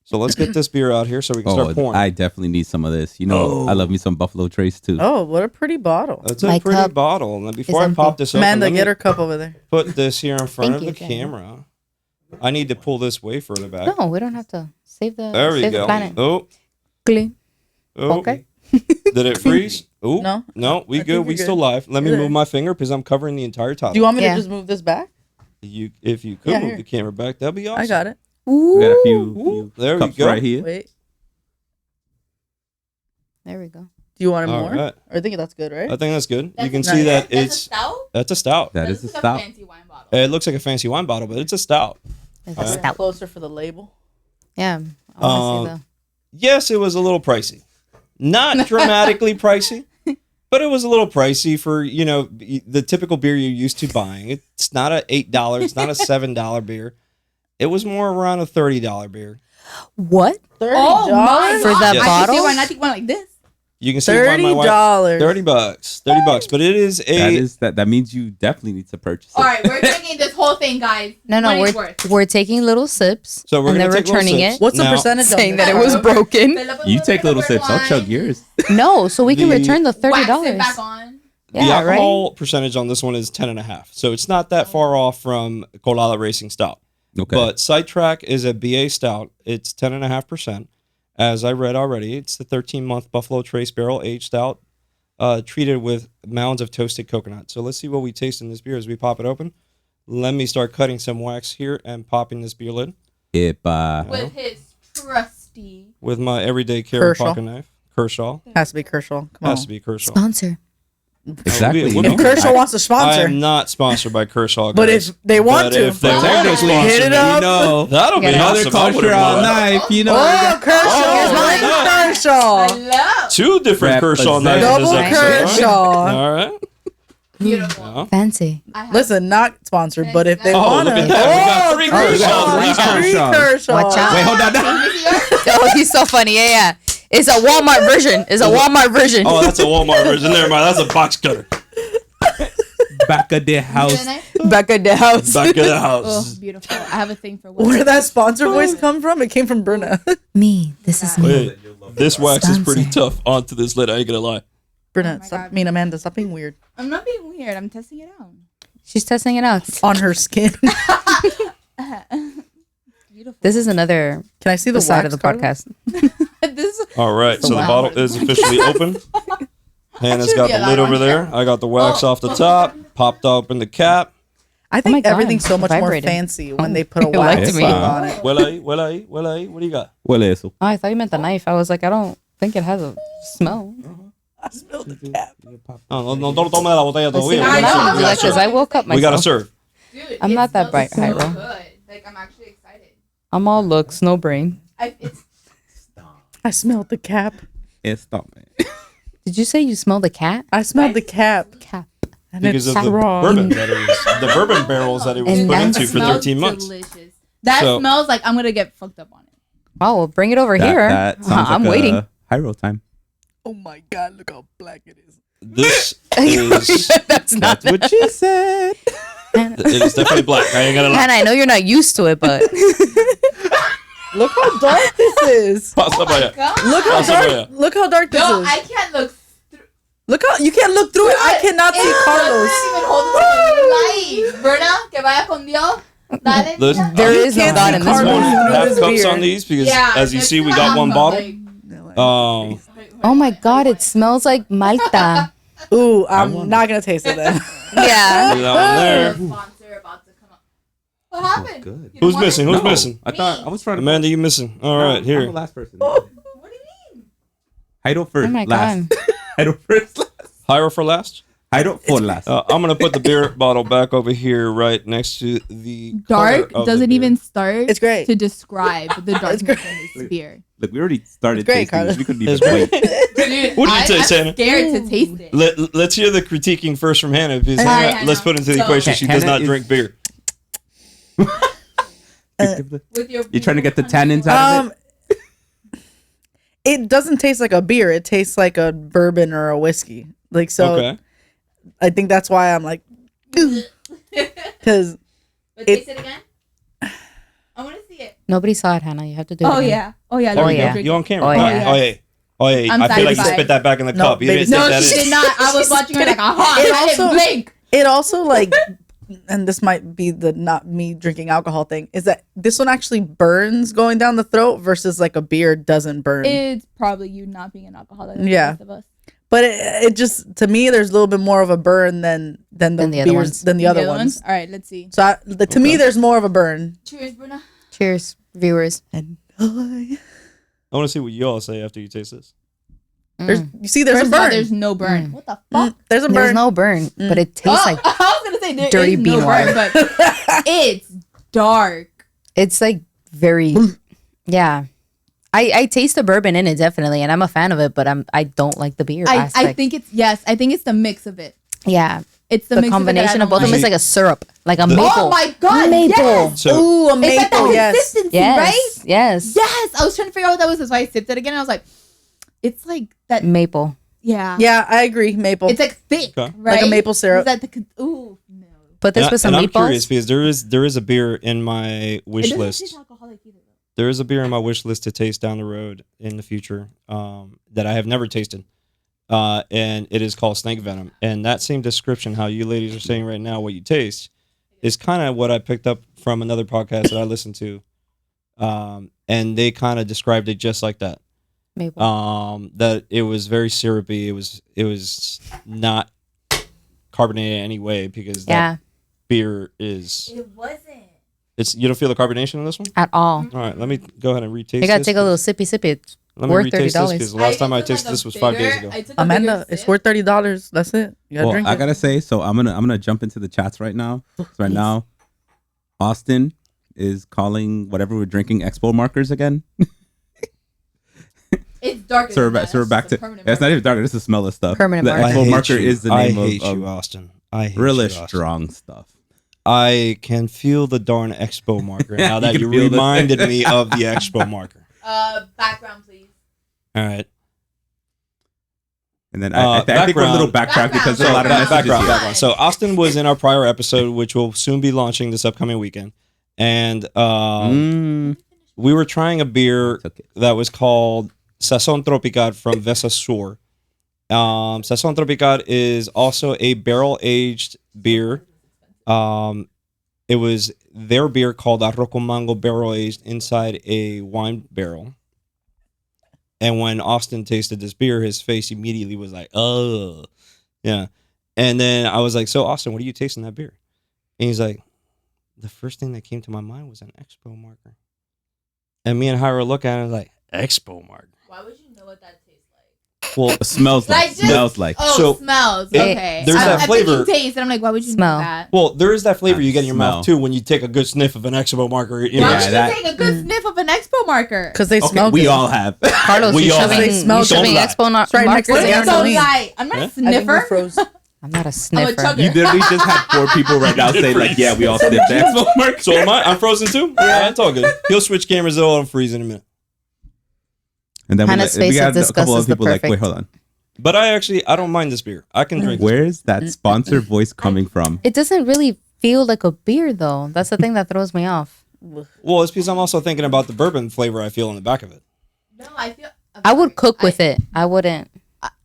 So let's get this beer out here so we can start pouring. I definitely need some of this. You know, I love me some Buffalo Trace too. Oh, what a pretty bottle. It's My a pretty cup bottle. Now, before is I pop empty. this open, Amanda, let me get her cup over there. put this here in front Thank of the you, Jen. camera. I need to pull this way further back. No, we don't have to save the. There we save go. The planet. Oh, Clean. oh. Okay. Did it freeze? Oh, No. no, we I good. think We you're still good. live. Let me You're move there. my finger because I'm covering the entire top. Do you want me Yeah. to just move this back? If you could Yeah, move here. the camera back, that'd be awesome. I got it. We got a few Ooh, there we cups go. right here. Wait. There we go. Do you want it All more? right. I think that's good, right? I think that's good. That's you can nice. see that That's a it's stout? that's a stout. That That's is a like stout. fancy wine bottle. It looks like a fancy wine bottle, but it's a stout. It's All a right. stout. Closer for the label. Yeah. I want to see Yes, it was a little pricey. Not dramatically pricey, but it was a little pricey for, the typical beer you're used to buying. It's not a $8, it's not a $7 beer. It was more around a $30 beer. the. What? $30 Oh my For God. that Yes. I bottle? can see why not take one like this. You can see why my wife $30. $30, but it is a That means you definitely need to purchase it. All right, we're taking this whole thing, guys. No, Money's worth. we're taking little sips. So we're and gonna then take little returning sips. it. What's the Now- percentage Saying on that it this? was broken. Fill up with You take little red sips. I'll chug wine, yours. No, so we can The- return the wax it $30. back on. the Yeah, right. alcohol percentage on this one is 10.5. So it's not that far off from Colada Racing Stout. Okay. But Sidetrack is a BA stout. It's 10.5%. As I read already, it's the 13-month Buffalo Trace barrel aged stout, treated with mounds of toasted coconut. So let's see what we taste in this beer as we pop it open. Let me start cutting some wax here and popping this beer lid With his trusty. with my everyday carrot Kershaw. pocket knife. Kershaw. Has to be Kershaw. Come on. Has to be Kershaw. Sponsor. exactly. We'll you be- know? If Kershaw wants to I sponsor, am not sponsored by Kershaw, but guys. if they want But to, if they want to Technically, sponsor hit it me, up. You know, that'll be Yeah. another awesome. I wouldn't cultural mind. knife. You know, Oh, Kershaw! Here's mine. Oh, Kershaw! Hello. Two different Kershaw knives in this Double episode. Kershaw. All right. Beautiful. All right. Fancy. I have Listen, not sponsored, but if they Oh, want to. look at that. We got three Kershaws. Three Kershaws. Watch out. Wait, hold on. Oh, he's so funny. Yeah. It's a Walmart version. It's a Walmart version. Oh, that's a Walmart version. Never mind. That's a box cutter. Back of the house. Back at the house. Back of the Oh, house. beautiful. I have a thing for Where women. did that sponsor voice come from? It came from Bruna. Me. This is me. Wait, this wax is pretty Sponsor. tough onto this lid. I ain't gonna lie. Bruna, my stop. God. I mean, Amanda, stop being weird. I'm not being weird. I'm testing it out. She's testing it out. On her skin. Beautiful. This This is another Can I see the side of wax, the Carla? podcast. this All right, so the Wow. bottle is officially open. Hannah's got be a the lot lid on over here. there. I got the wax off the top. Popped open the cap. I Oh my think God, everything's so much more vibrating. fancy when they put a You liked wax me. thing on it. What do you got? Well, eso. Oh, I thought you meant the knife. I was like, I don't think it has a smell. I spilled the cap. No, don't tome la botella todavía. I know. We gotta Because serve. I woke up myself. We gotta serve. Dude, I'm it not that smells bright, Hyro. so good. Like, I'm actually excited. I'm all looks, no brain. It's I smelled the cap. Stop, man. Did you say you smelled the cat? I smelled the cap. Cap. And Because it's of the strong. bourbon that it was, the bourbon barrels that it was And put that into for smells 13 months. Delicious. That So- smells like I'm gonna get fucked up on it. Oh, well, bring it over here. That sounds I'm like waiting. High roll time. Oh my God, look how black it is. This is That's not What she said. it is definitely black. I ain't gonna lie. Hannah, I know you're not used to it, but Look how dark this is. Pasa para allá. God. Look how Pasa para dark. allá. Look how dark this No, is. I can't look. Look how you can't look through it. I cannot see Carlos. Even hold this light. Berna, que vaya con Dios. Dale. This- mija. there is no can't God see in this Carlos. one. Through Half this cups beer. on these because Yeah, as you it's see, we not got one alcohol, bottle. like- Oh my God, it smells like Malta. Ooh, I'm not gonna taste it then. Yeah. Leave that one there. Sponsor about to come up. What happened? good. You don't Who's want missing? it? Who's missing? I thought I was trying to. Amanda, you missing? All right, I'm here. the last person. What do you mean? Heido first. Oh my last. God. Heido first. Last. Hyro for last. Jairo Folas. I'm gonna put the beer bottle back over here, right next to the Dark color of doesn't the even beer. start It's great. to describe the darkness of great. this beer. Look, we already started It's great, tasting this. Carlos. We couldn't even It's great. wait. Dude, What do you taste, I'm Hannah? scared to taste it. Let's hear the critiquing first from Hannah. Because All right, Hannah, Hannah. let's put into the So- equation. She does Hannah not is- drink beer. With your You trying to get the tannins out of it? It doesn't taste like a beer. It tastes like a bourbon or a whiskey. Like so. Okay. I think that's why I'm like, because But taste it again. I want to see it. Nobody saw it, Hannah. You have to do it. Oh again. yeah. Oh yeah. Oh, let me yeah. drink You it. on camera? Oh, Oh, yeah. yeah. Oh, yeah. I'm I feel like you satisfied. spit that back in the No, cup. You baby, didn't stick No, that she in. did not. I was watching her like, aha. It I didn't also- blink. it also like, and this might be the not me drinking alcohol thing, is that this one actually burns going down the throat versus like a beer doesn't burn. It's probably you not being an alcoholic. Like Yeah. The rest of us. But it just, to me, there's a little bit more of a burn than the Than the other beers ones. than the other ones. All right, let's see. So to me, there's more of a burn. Cheers, Bruna. Cheers, viewers. And I want to see what you all say after you taste this. there's, you see, there's First a of all, burn. there's no burn. What the fuck? There's a There's burn. no burn, but it tastes like I was gonna say there dirty is bean no water. burn, but it's dark. it's like very, yeah. I taste the bourbon in it definitely, and I'm a fan of it, but I don't like the beer I aspect. think it's yes. I think it's the mix of it. yeah, It's the the mix combination of of both of them like. is like a syrup, like a maple. Oh my god! Maple. Yes. So Ooh, a It's like maple, the yes. consistency, Yes, right? yes, Yes. I was trying to figure out what that was. That's why I sipped it again. And I was like, it's like that. maple. Yeah. Yeah, I agree. Maple. It's like thick, Okay. right? Like a maple syrup. Is that the ooh no? Put this and, with some I'm curious meatballs. because there is a beer in my wish It doesn't list. taste alcoholic either. Though. There is a beer in my wish list to taste down the road in the future that I have never tasted. And it is called snake venom. And that same description, how you ladies are saying right now, what you taste, is kind of what I picked up from another podcast that I listened to. And they kind of described it just like that. Maple. That it was very syrupy. It was not carbonated in any way because that Yeah, beer is. It wasn't. It's you don't feel the carbonation in this one. at all. All right, let me go ahead and retaste. You gotta this, take a little 'cause- sippy sippy. It's Let me worth retaste this $30. because the last time I tasted this was 5 days ago. Amanda, it's worth $30. That's it. You gotta Well, drink I it. gotta say, so I'm gonna jump into the chats right now. So right now, Austin is calling whatever we're drinking expo markers again. It's darker. So we're back to it's not even darker. This is smell of stuff. Permanent the marker. I expo hate marker you. is the I name hate of you, Austin. I hate really you, Austin. strong stuff. I can feel the darn expo marker now that can you feel the- reminded me of the expo marker. Background, please. All right. And then I think we're a little backtrack because there's a lot of Background. messages here. Background. So Austin was in our prior episode, which will soon be launching this upcoming weekend, and we were trying a beer It's okay. that was called Sazón Tropical from Vesa Sur. Sazón Tropical is also a barrel aged beer. It was their beer called Arroz con Mango barrel aged inside a wine barrel. And when Austin tasted this beer, his face immediately was like, "Oh, yeah." And then I was like, "So Austin, what are you tasting that beer?" And he's like, "The first thing that came to my mind was an expo marker." And me and Hyra look at it like, "Expo marker." Why would you know what that tastes like? Well, It smells like. just- Smells like. Oh, So, smells. it- Okay. there's that I'm flavor- thinking taste, and I'm like, why would you Smell. know that? well, there is that flavor you get in your Smell. mouth too when you take a good sniff of an expo marker. You know? Why Yeah, would that- you take a good sniff of an expo marker? Because they Okay, smell we good. all have. Carlos, We you all shoving, have- They smell you shoving good. expo It's right next to What the do you Gasoline. don't like? I'm not a I think we sniffer. froze. I'm not a I'm a sniffer. chugger. You literally just had 4 people right now say like, "Yeah, we all sniffed the expo marker." So am I? I'm frozen too. Yeah, it's all good. He'll switch cameras though. I'll freeze in a minute. And then Hannah's we face got a couple discusses of the people like, "Wait, perfect. hold on. But I don't mind this beer. I can drink. Where is that sponsor voice coming from?" It doesn't really feel like a beer though. That's the thing that throws me off. Well, it's because I'm also thinking about the bourbon flavor I feel in the back of it. No, I feel. I would cook with it. I wouldn't.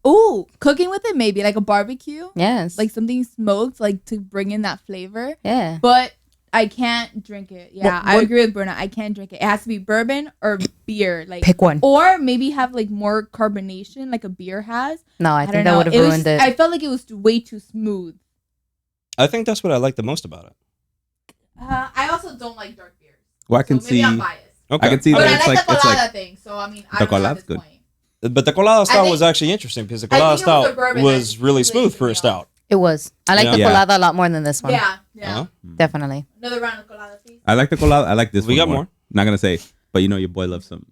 Ooh, cooking with it maybe like a barbecue, Yes. like something smoked, like to bring in that flavor. yeah. But I can't drink it. Yeah, I What- agree with Bruna. I can't drink it. It has to be bourbon or beer. Like Pick one. or maybe have like more carbonation, like a beer has. No, I don't think that know. would have It was ruined just- it. I felt like it was way too smooth. I think that's what I like the most about it. I also don't like dark beers. Well, I can so maybe see. I'm biased. Okay. I can see But that I it's like like the it's colada like thing. So I mean, The I don't know at colada's this good. point. But the colada style think- was actually interesting because the I colada think it was the style bourbon was that really really smooth threw for me a stout. It was. I like the Yeah. colada a lot more than this one. Yeah. Uh-huh. Definitely. Another round of colada, please. I like the colada. I like this We one got more. Not gonna say, but you know your boy loves some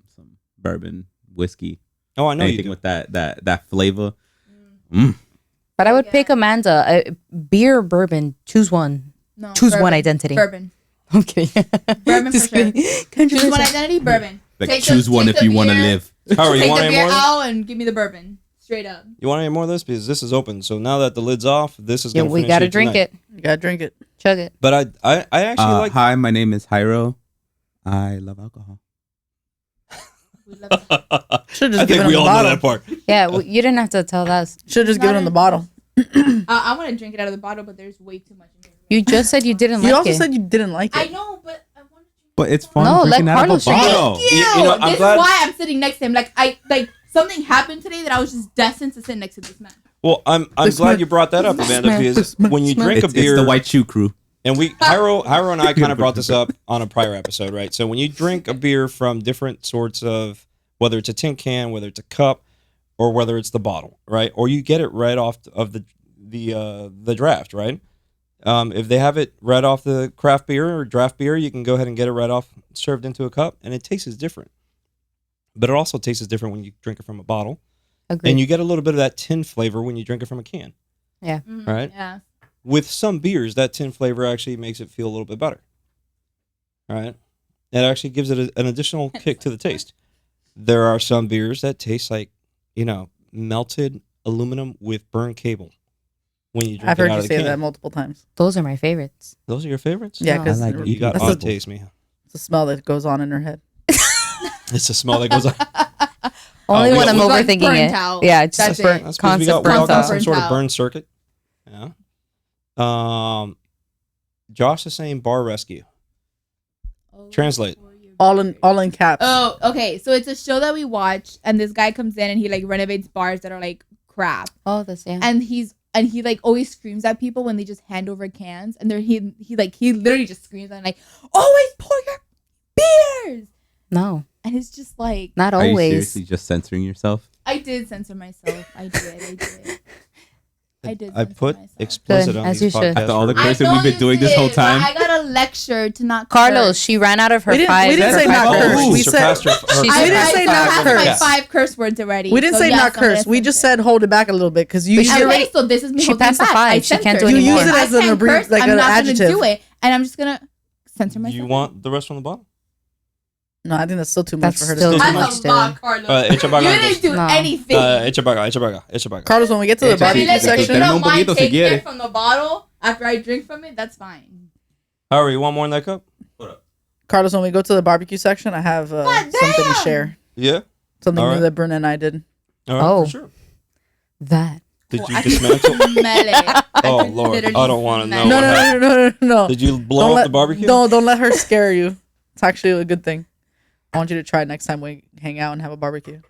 bourbon, whiskey, Oh, I know you anything do. with that flavor. But I would pick Amanda. Beer, or bourbon. Choose one. No. Choose one bourbon. identity. Bourbon. Okay. Bourbon for sure. Choose one identity, bourbon. Like Take choose the- one take if the you want to beer- live. Howard, you Take want the any beer more of this? out and give me the bourbon. Straight up. You want any more of this? Because this is open. So now that the lid's off, this is Yeah, going to we gotta drink it. You gotta drink it. Chug it. But I actually like... Hi, my name is Hyro. I love alcohol. We love it. Should I just give think it we in the all know bottle. that part. Yeah, well, you didn't have to tell us. Should just give it in the bottle. I want to drink it out of the bottle, but there's way too much in here. You just said you didn't You like also it. said you didn't like I it. know, but I want to drink. But it's fun No, let drinking out of a Carlos drink it. bottle. Thank you. You know, I'm This glad- is why I'm sitting next to him. Like something happened today that I was just destined to sit next to this man. Well, I'm glad you brought that up, Amanda, because when you drink a It's beer... the White Shoe Crew. And Hyro and I kind of brought this up on a prior episode, right? So when you drink a beer from different sorts of, whether it's a tin can, whether it's a cup, or whether it's the bottle, right? Or you get it right off of the draft, right? If they have it right off the craft beer or draft beer, you can go ahead and get it right off, served into a cup, and it tastes different. But it also tastes different when you drink it from a bottle, Agreed. and you get a little bit of that tin flavor when you drink it from a can. Mhm, Right. Yeah. With some beers, that tin flavor actually makes it feel a little bit better. All right. It actually gives it an additional kick to the taste. There are some beers that taste like, melted aluminum with burnt cable when you drink I've it heard out you of the say can. that multiple times. Those are my favorites. Those are your favorites? Yeah, No. because I like You got That's odd the- taste, me. it's the smell that goes on in her head. It's the smell that goes on. Only we when got- I'm It's like overthinking burnt it. out. Yeah, just That's burnt. it. That's because we Constant all burnt got out. some sort of Burnt burn circuit. Yeah. Josh is saying bar rescue. Translate. All in caps. Oh, okay. So it's a show that we watch, and this guy comes in and he like renovates bars that are like crap, Oh, this, yeah. and he like always screams at people when they just hand over cans, and he literally just screams and like always pour your beers, No, and it's just like not Are you always. seriously just censoring yourself? I did censor myself. I did. I censor put myself. explicit Good, on as these you should. podcasts. After all the for- cursing I know we've been you doing this did, whole but time. I got a lecture to not Carlos, curse. she ran out of her We didn't- five. we didn't her say five not words. curse. Oh, We surpassed said- her- her- She I said- didn't say not surpassed curse. my 5 curse words already. We didn't So say yes, not I'm gonna curse. We just censor. said hold it back a little bit because you But use she it. already- Okay, so this is me she holding passed the back. 5. I She can't do censored. it You use anymore. it as I an can't curse. like I'm an not gonna adjective. do it, and I'm just gonna censor myself. You want the rest from the bottle? No, I think that's still too much That's for her still to too say. much. That's a still. lot, Carlos. Echabaga, You didn't do No. anything. Echabaga. Carlos, when we get to the Echa- barbecue If you section, Tenemos don't un mind poquito si taking quiere. it from the bottle after I drink from it, that's fine. Howard, you want more in that cup? Carlos, when we go to the barbecue section, I have God something to damn! share. Yeah. Something All new right. that Bruna and I did. All right, Oh. for sure. That. Did you I dismantle? can smell it. I Oh, can Lord. literally I don't wanna smell know it. what No. Did you blow Don't up let the barbecue? Don't let her scare you. It's actually a good thing. I want you to try it next time we hang out and have a barbecue.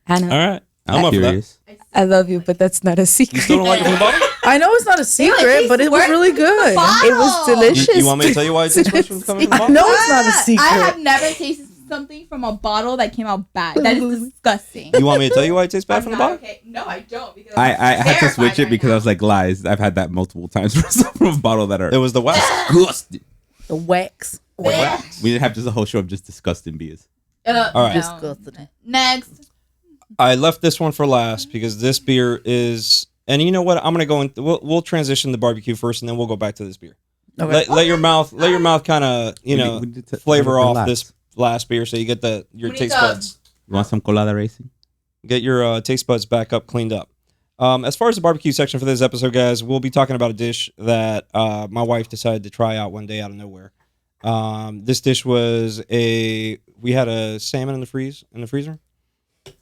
Anna, All right. I'm up for that. Curious. I love you, but that's not a secret. You still don't like it from the bottle? I know it's not a secret, but it was really good. It was delicious. You want me to tell you why it tastes worse from coming from the I bottle? know it's not a I have secret. never tasted something from a bottle that came out bad. That is disgusting. You want me to tell you why it tastes bad I'm from the not bottle? okay. No, I don't. Because I I'm had to terrified switch it right because now. I was like, lies. I've had that multiple times from a bottle that are It was the wax. disgusting. The wax. We didn't have just a whole show of just disgusting beers. All right. no. Disgusting. Next. I left this one for last because this beer is, and you know what? I'm gonna go in. We'll transition the barbecue first, and then we'll go back to this beer. Okay. Let your mouth kind of We need to flavor off relax. this last beer, so you get your We need taste to- buds. You want some colada racing? Get your taste buds back up, cleaned up. As far as the barbecue section for this episode, guys, we'll be talking about a dish that my wife decided to try out one day out of nowhere. This dish was we had a salmon in the freezer,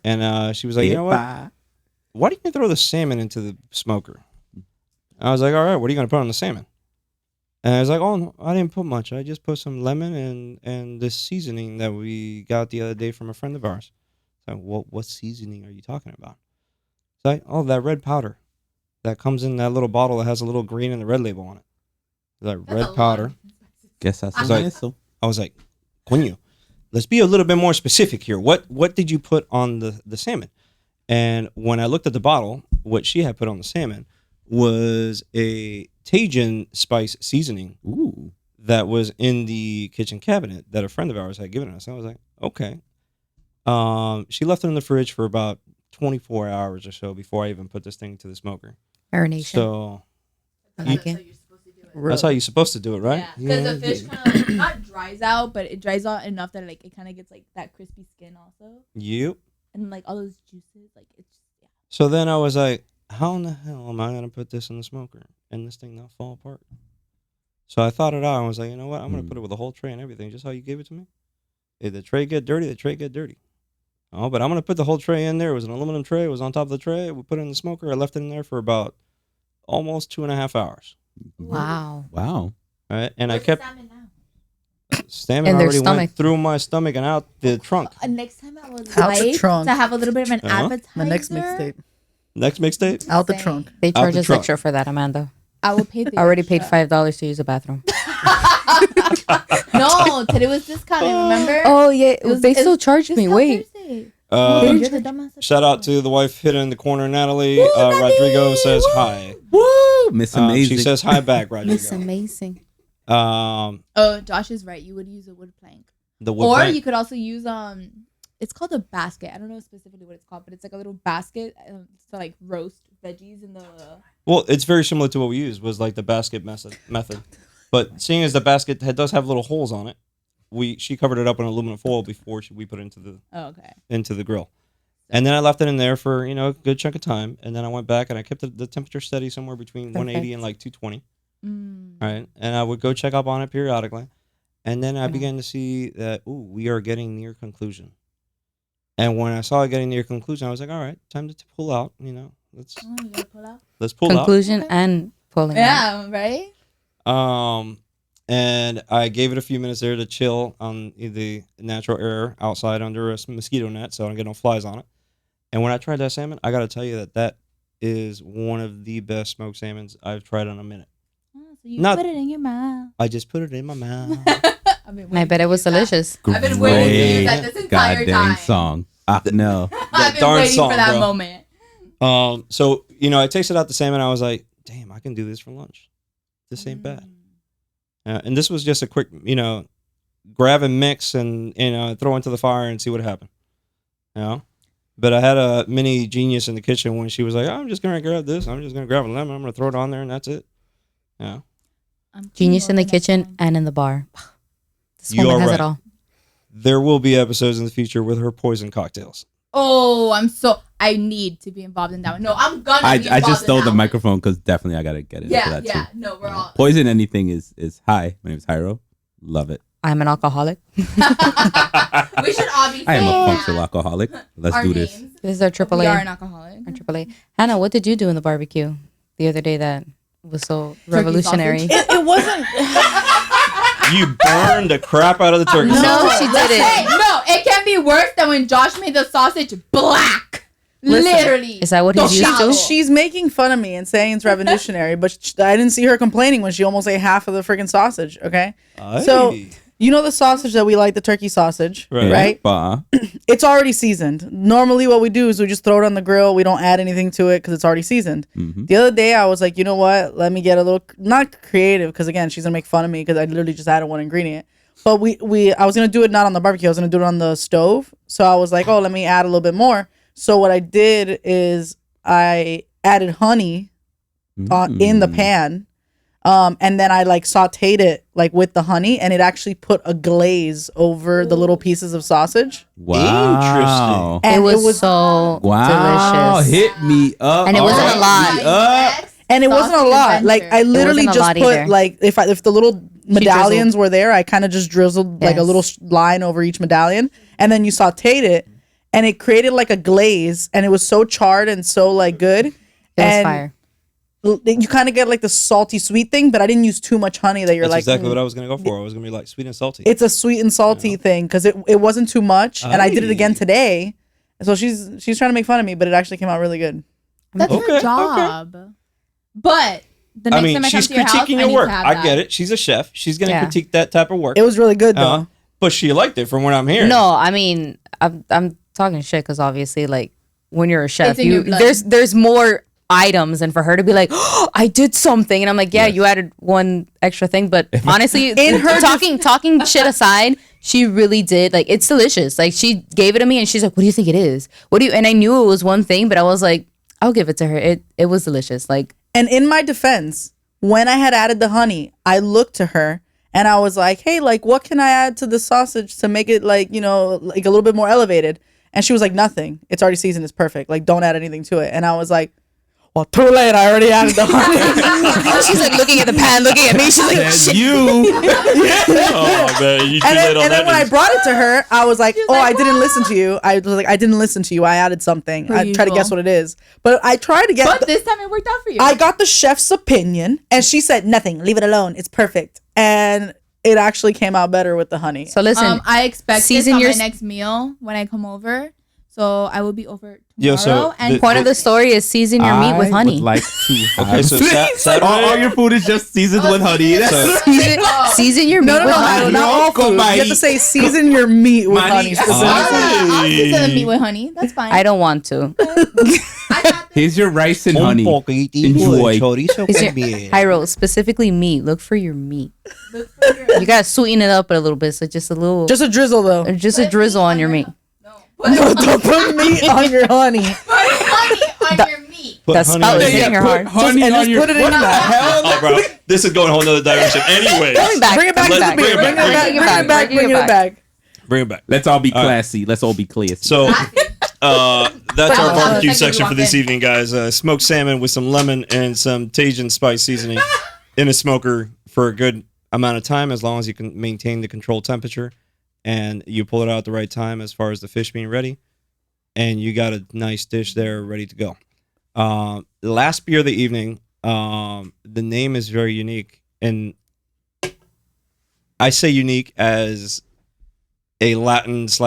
and she was like, you know what? Why didn't you throw the salmon into the smoker? I was like, all right, what are you gonna put on the salmon? And I was like, oh, no, I didn't put much. I just put some lemon and this seasoning that we got the other day from a friend of ours. So, what seasoning are you talking about? So, that red powder that comes in that little bottle that has a little green and the red label on it. That That's a red lot. powder. Guess that's like- eso. I was like, coño, let's be a little bit more specific here. What did you put on the salmon? And when I looked at the bottle, what she had put on the salmon was a Tajin spice seasoning Ooh. that was in the kitchen cabinet that a friend of ours had given us. I was like, okay. She left it in the fridge for about 24 hours or so before I even put this thing to the smoker. Marination. So I like That's how it. you're supposed to do it. that's how you're supposed to do it, right? Yeah, because the fish kind of like, not dries out, but it dries out enough that like it kind of gets like that crispy skin also, Yep. and like all those juices, like it's So then I was like, how in the hell am I going to put this in the smoker and this thing not fall apart? So I thought it out. I was like, you know what? I'm going to put it with a whole tray and everything, just how you gave it to me. If the tray get dirty, the tray get dirty. Oh, but I'm going to put the whole tray in there. It was an aluminum tray. It was on top of the tray. We put it in the smoker. I left it in there for about almost 2.5 hours. Wow. Wow. All right. And Where's I kept salmon now? salmon In their already stomach. went through my stomach and out the trunk. Next time I would Out the like trunk. to have a little bit of an Uh-huh. appetizer. My next mixtape. Next mixtape? Out the Same. trunk. They Out charge the us trunk. extra for that, Amanda. I will pay the I already paid extra. $5 to use the bathroom. No, today was discounted. Remember? Oh yeah, It was- they it's still charged me. discount Wait, Thursday. Uh, You're the dumbass. shout out to the wife hidden in the corner, Natalie. Woo, Natalie! Rodrigo says hi. Woo! Miss Amazing. She says hi back, Miss Rodrigo. Amazing. Oh, Josh is right. You would use a wood plank, The wood or plank. you could also use It's called a basket. I don't know specifically what it's called, but it's like a little basket to like roast veggies in the. Well, it's very similar to what we used, was like the basket method. But seeing as the basket does have little holes on it, she covered it up in aluminum foil before we put it into the grill. And then I left it in there for, a good chunk of time. And then I went back and I kept the temperature steady somewhere between 180 and like 220. Right. And I would go check up on it periodically. And then I began to see that, we are getting near conclusion. And when I saw it getting near conclusion, I was like, all right, time to pull out. Let's Pull out. let's pull Conclusion Okay. and pulling. out. Yeah, right. out. And I gave it a few minutes there to chill on the natural air outside under a mosquito net, so I don't get no flies on it. And when I tried that salmon, I got to tell you that is one of the best smoked salmons I've tried in a minute. Oh, so you Not- put it in your mouth. I just put it in my mouth. And I bet it was delicious. I've been waiting to use that Great this entire goddamn time. song. No. I've been darn waiting song, for that bro. moment. So I tasted out the salmon. I was like, damn, I can do this for lunch. This ain't bad. And this was just a quick, grab and mix and throw into the fire and see what happened. But I had a mini genius in the kitchen when she was like, I'm just gonna grab this. I'm just gonna grab a lemon. I'm gonna throw it on there and that's it. Yeah. Genius in the kitchen and in the bar. This You woman are has right. it all. There will be episodes in the future with her poison cocktails. Oh, I need to be involved in that one. No, I'm gonna. I be involved just in stole that the one. microphone because definitely I gotta get into Yeah, that yeah. too. No, we're all. Poison anything is hi. My name is Hyro. Love it. I'm an alcoholic. We should all be. I am a saying functional that. alcoholic. Let's Our do this. names. This is our We are an AAA. alcoholic. Our AAA. Hannah, what did you do in the barbecue the other day that was so revolutionary? sausage? It wasn't. You burned the crap out of the turkey. No, she didn't. Hey, no, it can be worse than when Josh made the sausage black. Listen, Literally. Is that what he's used to? She's making fun of me and saying it's revolutionary, but I didn't see her complaining when she almost ate half of the freaking sausage. Okay, so the sausage that we like, the turkey sausage, right? Bah. It's already seasoned. Normally, what we do is we just throw it on the grill. We don't add anything to it because it's already seasoned. Mhm. The other day, I was like, you know what? Let me get a little not creative because again, she's gonna make fun of me because I literally just added one ingredient. But I was gonna do it not on the barbecue. I was gonna do it on the stove. So I was like, oh, let me add a little bit more. So what I did is I added honey in the pan, and then I sautéed it with the honey, and it actually put a glaze over the little pieces of sausage. Wow. And it was so Wow. delicious. Hit me up. And it wasn't Hit a lot. me up. And it wasn't a lot. I literally wasn't a lot just put either. if the little medallions were there, I kind of just drizzled a little line over each medallion, and then you sautéed it, and it created a glaze, and it was so charred and so good. It was and fire. You kind of get the salty sweet thing, but I didn't use too much honey that you're That's exactly "Mm." what I was going to go for. I was going to be sweet and salty. It's a sweet and salty thing because it wasn't too much, and I did it again today. So she's trying to make fun of me, but it actually came out really good. That's Okay, her job. But the next time I come she's to your house, critiquing I your need work. to have I that. get it. She's a chef. She's going to Yeah. critique that type of work. It was really good though. But she liked it from what I'm hearing. No, I mean, I'm talking shit because obviously, when you're a chef, It's in your blood. there's more items, and for her to be like, oh, I did something, and I'm like, yeah, you added one extra thing, but honestly, in her talking shit aside, she really did. Like, it's delicious. Like, she gave it to me, and she's like, what do you think it is? And I knew it was one thing, but I was like, I'll give it to her. It was delicious. Like, and in my defense, when I had added the honey, I looked to her and I was like, hey, like, what can I add to the sausage to make it, like, you know, like a little bit more elevated? And she was like, nothing. It's already seasoned. It's perfect. Like, don't add anything to it. And I was like, well, too late. I already added the honey. she's like looking at the pan, looking at me. She's like, shit. Oh man, you too late on and that. then when I brought it to her, I was like, oh, I didn't listen to you. I was like, I didn't listen to you. I added something. I tried to guess what it is. But I tried to get. But this time it worked out for you. I got the chef's opinion, and she said, nothing. Leave it alone. It's perfect. And it actually came out better with the honey. So listen, I expect season this on your my next meal when I come over. So I will be over tomorrow. Yo, so and point of the story is season your meat with honey. Would like to Okay, so Saturday, all your food is just seasoned with honey. Season your meat No, with honey. not all food. You have to say season your meat with honey. I'll season the meat with honey. That's fine. I don't want to. Here's your rice and honey. Enjoy. Hyro, specifically meat. Look for your meat. Look for your- You gotta sweeten it up a little bit, so just a little, Just a drizzle, though. just a drizzle on your meat. No, don't put meat on your honey. Put honey on your meat. Put That honey spell on is your- hitting her hard. Honey And on just your put it in your mouth. Oh, bro, this is going a whole nother direction. Anyways, Bring it back. Bring it back to the beer. Bring it back. Bring it back. bring it back. Let's all be classy. Let's all be classy. So, that's our barbecue Second section for walk this in. evening, guys. Smoked salmon with some lemon and some Tajin spice seasoning in a smoker for a good amount of time, as long as you can maintain the controlled temperature and you pull it out at the right time as far as the fish being ready. And you got a nice dish there ready to go. Last beer of the evening, the name is very unique. And I say unique as a Latin /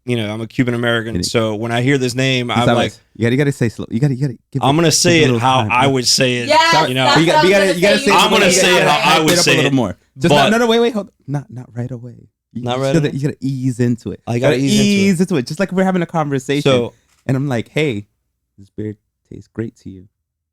I'm a Cuban American. So when I hear this name, I'm like, you gotta say slow. You gotta give I'm gonna say give it a how little I time. would say it. Yes, you know, that's You gotta say. I'm gonna say it how I would say a little it, more. Just but- no, wait, hold. Not right away. Not You right gotta- away? You gotta ease into it. I gotta ease into it. Just like we're having a conversation. So, And I'm like, hey, this beer tastes great to you.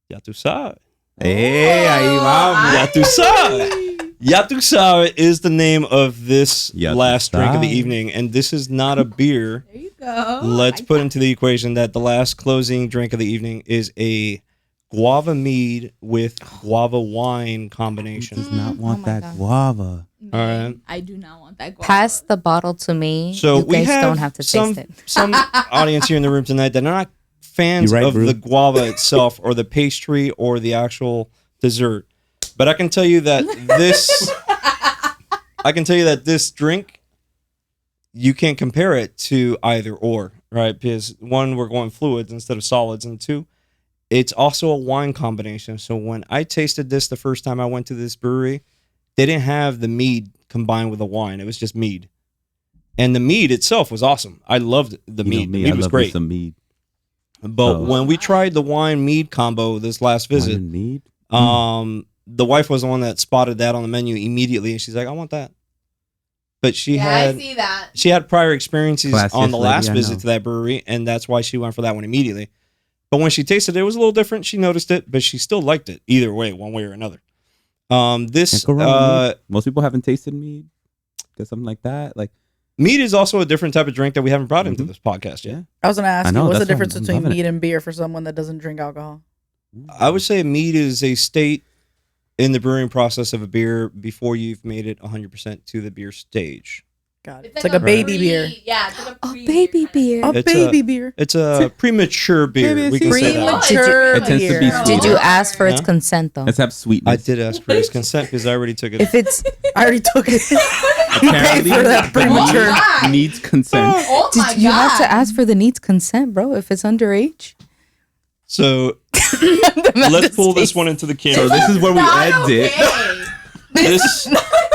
ya tu sabes. Hey, ahí vamos. Ya tu sabes. Ya tu sabes is the name of this Ya tu last drink of the sabes. evening, and this is not a beer. There you go. Let's put into the equation that the last closing drink of the evening is a guava mead with guava wine combination. Does not want my that God. guava. All right. I do not want that. Guava. Pass the bottle to me. So you we guys have don't have to some taste it. some audience here in the room tonight that are not fans You're right, of Brew. the guava itself or the pastry or the actual dessert. But I can tell you that this drink, you can't compare it to either or, right? Because one, we're going fluids instead of solids, and two, it's also a wine combination. So when I tasted this the first time I went to this brewery, they didn't have the mead combined with the wine. It was just mead. And the mead itself was awesome. I loved the mead. The mead was great. Some mead. But Oh. when we tried the wine mead combo this last visit, Wine and mead. the wife was the one that spotted that on the menu immediately, and she's like, "I want that." But she I see that. had prior experiences Classiest on the last lady I visit know. to that brewery, and that's why she went for that one immediately. But when she tasted it, it was a little different. She noticed it, but she still liked it either way, one way or another. This Can't go wrong with mead. Most people haven't tasted mead. Get something like that. Like, mead is also a different type of drink that we haven't brought into Mhm. this podcast yet. yeah. I was going to ask I you, know, what's the that's why difference I'm between loving it. meat and beer for someone that doesn't drink alcohol? I would say mead is a state in the brewing process of a beer before you've made it 100% to the beer stage. God, it's like a baby beer. Yeah, it's like a Oh, baby beer. A It's baby beer. It's a premature beer. Maybe We it's can say that. Premature It tends to be beer. sweet. Did you ask for its Huh? consent though? Let's have I sweetness. did ask for his consent because I already took it. If it's I already took it. Apparently, for that the premature. mead God. needs consent. Oh my did you God. have to ask for the needs consent, bro? If it's underage, So let's pull this one into the So camera. this is where we Not end it. okay. This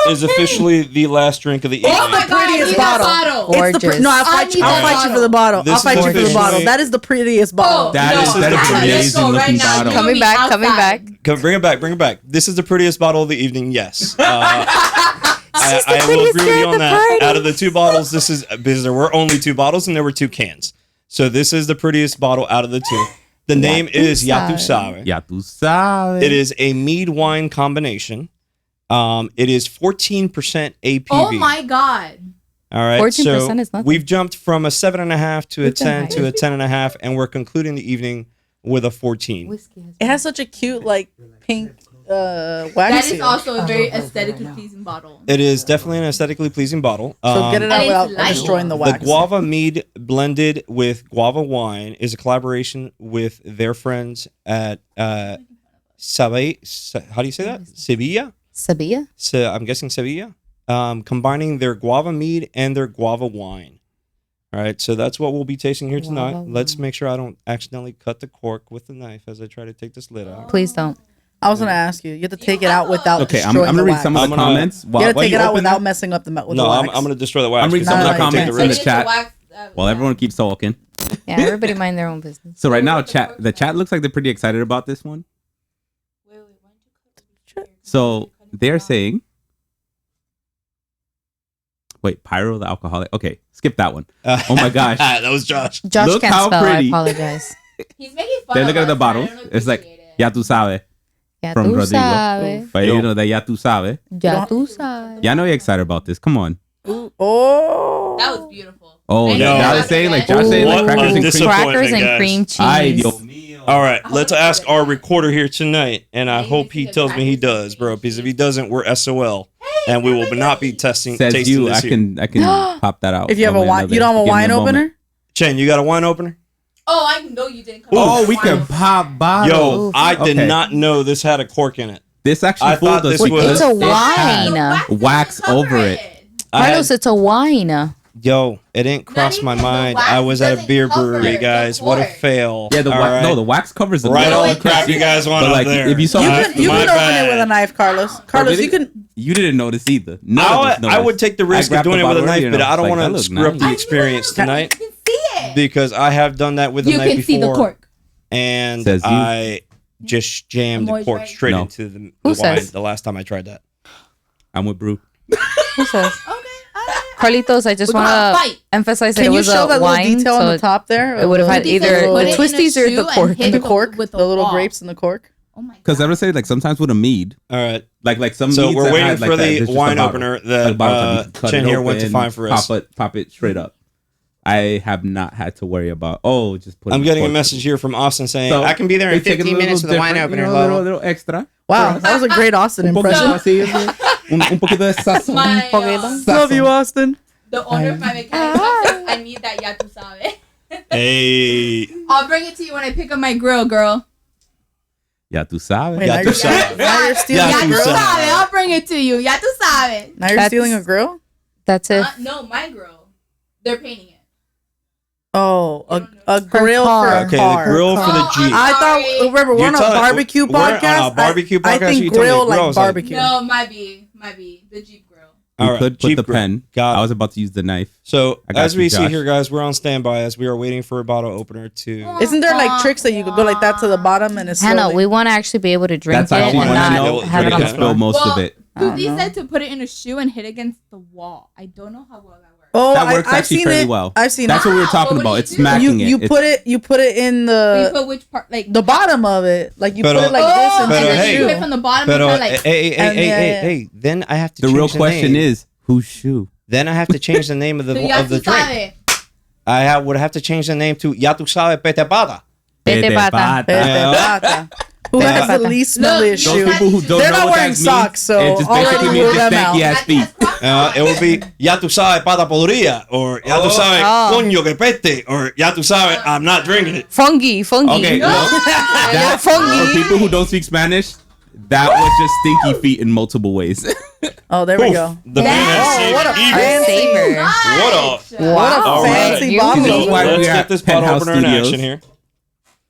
is officially the last drink of the evening. Oh my God, I Prettiest need bottle. that bottle. Gorgeous. No, I'll I fight you. need I'll that fight you for the bottle. This I'll fight is you for the officially- bottle. That is the prettiest bottle. That no, is the let's amazing go right looking now. bottle. You coming and me back, coming outside. back. Come, bring it back, bring it back. This is the prettiest bottle of the evening, yes. I will prettiest agree with girl you at on the that. party. Out of the two bottles, because there were only two bottles and there were two cans. So this is the prettiest bottle out of the two. The name is Ya Tu Sabe. Ya tu sabes. It is a mead wine combination. It is 14% ABV. Oh my god. All right, 14% so is nothing. we've jumped from a 7.5 to a It's a 10 high. to a 10.5, and we're concluding the evening with a 14. Whiskey has It has such a cute like pink wax That is seal. also a very aesthetically pleasing bottle. It is definitely an aesthetically pleasing bottle. So get it out And without it's light. destroying the The wax. guava mead blended with guava wine is a collaboration with their friends at Sabe. How do you say that? Sevilla. Sabia? So I'm guessing Sevilla. Combining their guava mead and their guava wine. All right, so that's what we'll be tasting here tonight. Guava Let's wine. make sure I don't accidentally cut the cork with the knife as I try to take this lid out. Please don't. I was gonna ask you. You have to take it out without Okay, I'm destroying gonna the read wax. some of I'm the gonna- comments. You gotta take it out open without that? messing up the with No, the I'm wax. going to destroy the wax. I'm reading because some of the not gonna take comments the in the risk. chat. While everyone keeps talking. Yeah, everybody mind their own business. So right now, the chat looks like they're pretty excited about this one. So they're saying, wait, Pyro the alcoholic. Okay, skip that one. Oh my gosh. That was Josh. Josh Look can't how spell. pretty. I apologize. He's making fun They of look at us, the and bottle. I don't It's like, appreciate it. Ya tu sabes, Ya from tú Rodrigo. sabes. But you know that Ya tu sabes. Ya tú sabes. Yeah, I know you're excited about this. Come on. Oh, That was beautiful. Oh, Thank yo. you. Now they're saying, like, Josh saying, like, What crackers a and disappointment, Crackers and guys. cream Ay, cheese. Dios mío. All right, let's ask our recorder here tonight, and I Hey, hope he this is tells me he crackers and does, bro. cream Because if he cheese. doesn't, we're SOL, and we will not be tasting Says tasting you, this I here. can pop that out. if you have a Moment, wine, another- you don't have a give me wine moment. opener. Chen, you got a wine opener? Oh, I know you didn't come. Oh, up we with can wine. pop bottles. Yo, I did Okay. not know this had a cork in it. This actually I thought fooled us this because was- It's a it had wine. wax over it. Carlos, it's a wine. Yo, it didn't cross my even the mind. wax I was at a doesn't beer cover brewery, the guys. What a cork. fail. Yeah, the All wax. right. No, the wax covers the Right middle. all the crap you guys want But, up like, there. if you saw- You My can open it with a knife, Carlos. Carlos, really? you can. You didn't notice either. None of us I noticed. would take the risk of grabbed doing the it with a bottle knife, earlier but and I don't was like, want that to looks screw up nice. the experience tonight You can see it. because I have done that with a You knife can before. see the cork. And Says you. I just jammed the Moist, cork right? straight No. into the Who wine says? the last time I tried that. I'm with Brew. Who says? Okay. Carlitos, I just We're want gonna to fight. emphasize that Can it you was show a that wine. little detail on so the top there? it would have had He said either put the it in a twisties or shoe the and cork. hit And the it cork, with the little wall. grapes in the cork. Oh my god. Because ever say like sometimes with a mead, All right. like some. So meads we're that waiting had, like, for that, the there's just a wine bottle. opener that Like bottles that you can cut Chen it here went to open, find for us. Pop it straight up. I have not had to worry about. Oh, just put. I'm in getting a cork. message here from Austin saying, So, I can be there in they take it a 15 minutes with little the wine different, opener. you know, Lolo." a little extra. Wow, that was a great Austin Un poquito impression. así, un poquito de sazón. My, Love you, Austin. the owner of my mechanic shop said, I need that ya tu sabe. Hey. I'll bring it to you when I pick up my grill, girl. Ya tú sabes. Wait, Ya now tú you're, sabes. now you're stealing Ya Ya a tú tu grill. sabes. sabe. I'll bring it to you. Ya tu sabe. Now you're That's- stealing a grill. That's it. No, my grill. They're painting it. Oh, a grill for car. a Okay, car. the grill for the Oh, Jeep. I Sorry. thought. Remember, we're You're on a telling- barbecue we're on a podcast. barbecue I podcast, you think told me grill grill. I like was like, barbecue. No, might be the Jeep grill. We All right, could put Jeep the grill. pen. Got it. I was about to use the knife. So I got as you, we see Josh. here, guys, we're on standby as we are waiting for a bottle opener to. Isn't there like tricks that you could go like that to the bottom and it's Hannah, slowly- we want to actually be able to drink That's it actually and when I not know have you're it on gonna the spill floor. most of it. Tuti know. said to put it in a shoe and hit against the wall. I don't know how well that works. Oh, That works I've actually seen fairly it. well. I've seen That's it. what we were Wow, talking but what about. do It's you do? smacking You it. put it. You put it in you the put which part? Like bottom of it. Like you But, put it like this oh, and but, and then then hey. you you put it from the bottom But and kind of like. And yeah. hey, then I have to The change real question name. is whose shoe? Then I have to change the name of the Ya of the tu drink. sabe. Would have to change the name to Ya Tu Sabe Pete Pata. Pete pata. Yeah. Who has the Pata. least Look, smelliest those shoe? Those people who don't They're know not what wearing that socks, so it just already basically rule means just them out. stanky ass feet. It would be Ya Tu Sabe Pata Podrida, or Ya Tu Sabe Oh. Coño que Pete, or Ya Tu Sabe I'm not drinking it. Fungi. Okay, No. well, that, fungi. for people who don't speak Spanish, that was just stinky feet in multiple ways. Oh, there we Oof, go. the man has what a saved evil. fancy- Saver. What a What a All right. fancy You- bottle. This is So why we let's are get this at bottle Penthouse opener in Studios. action here.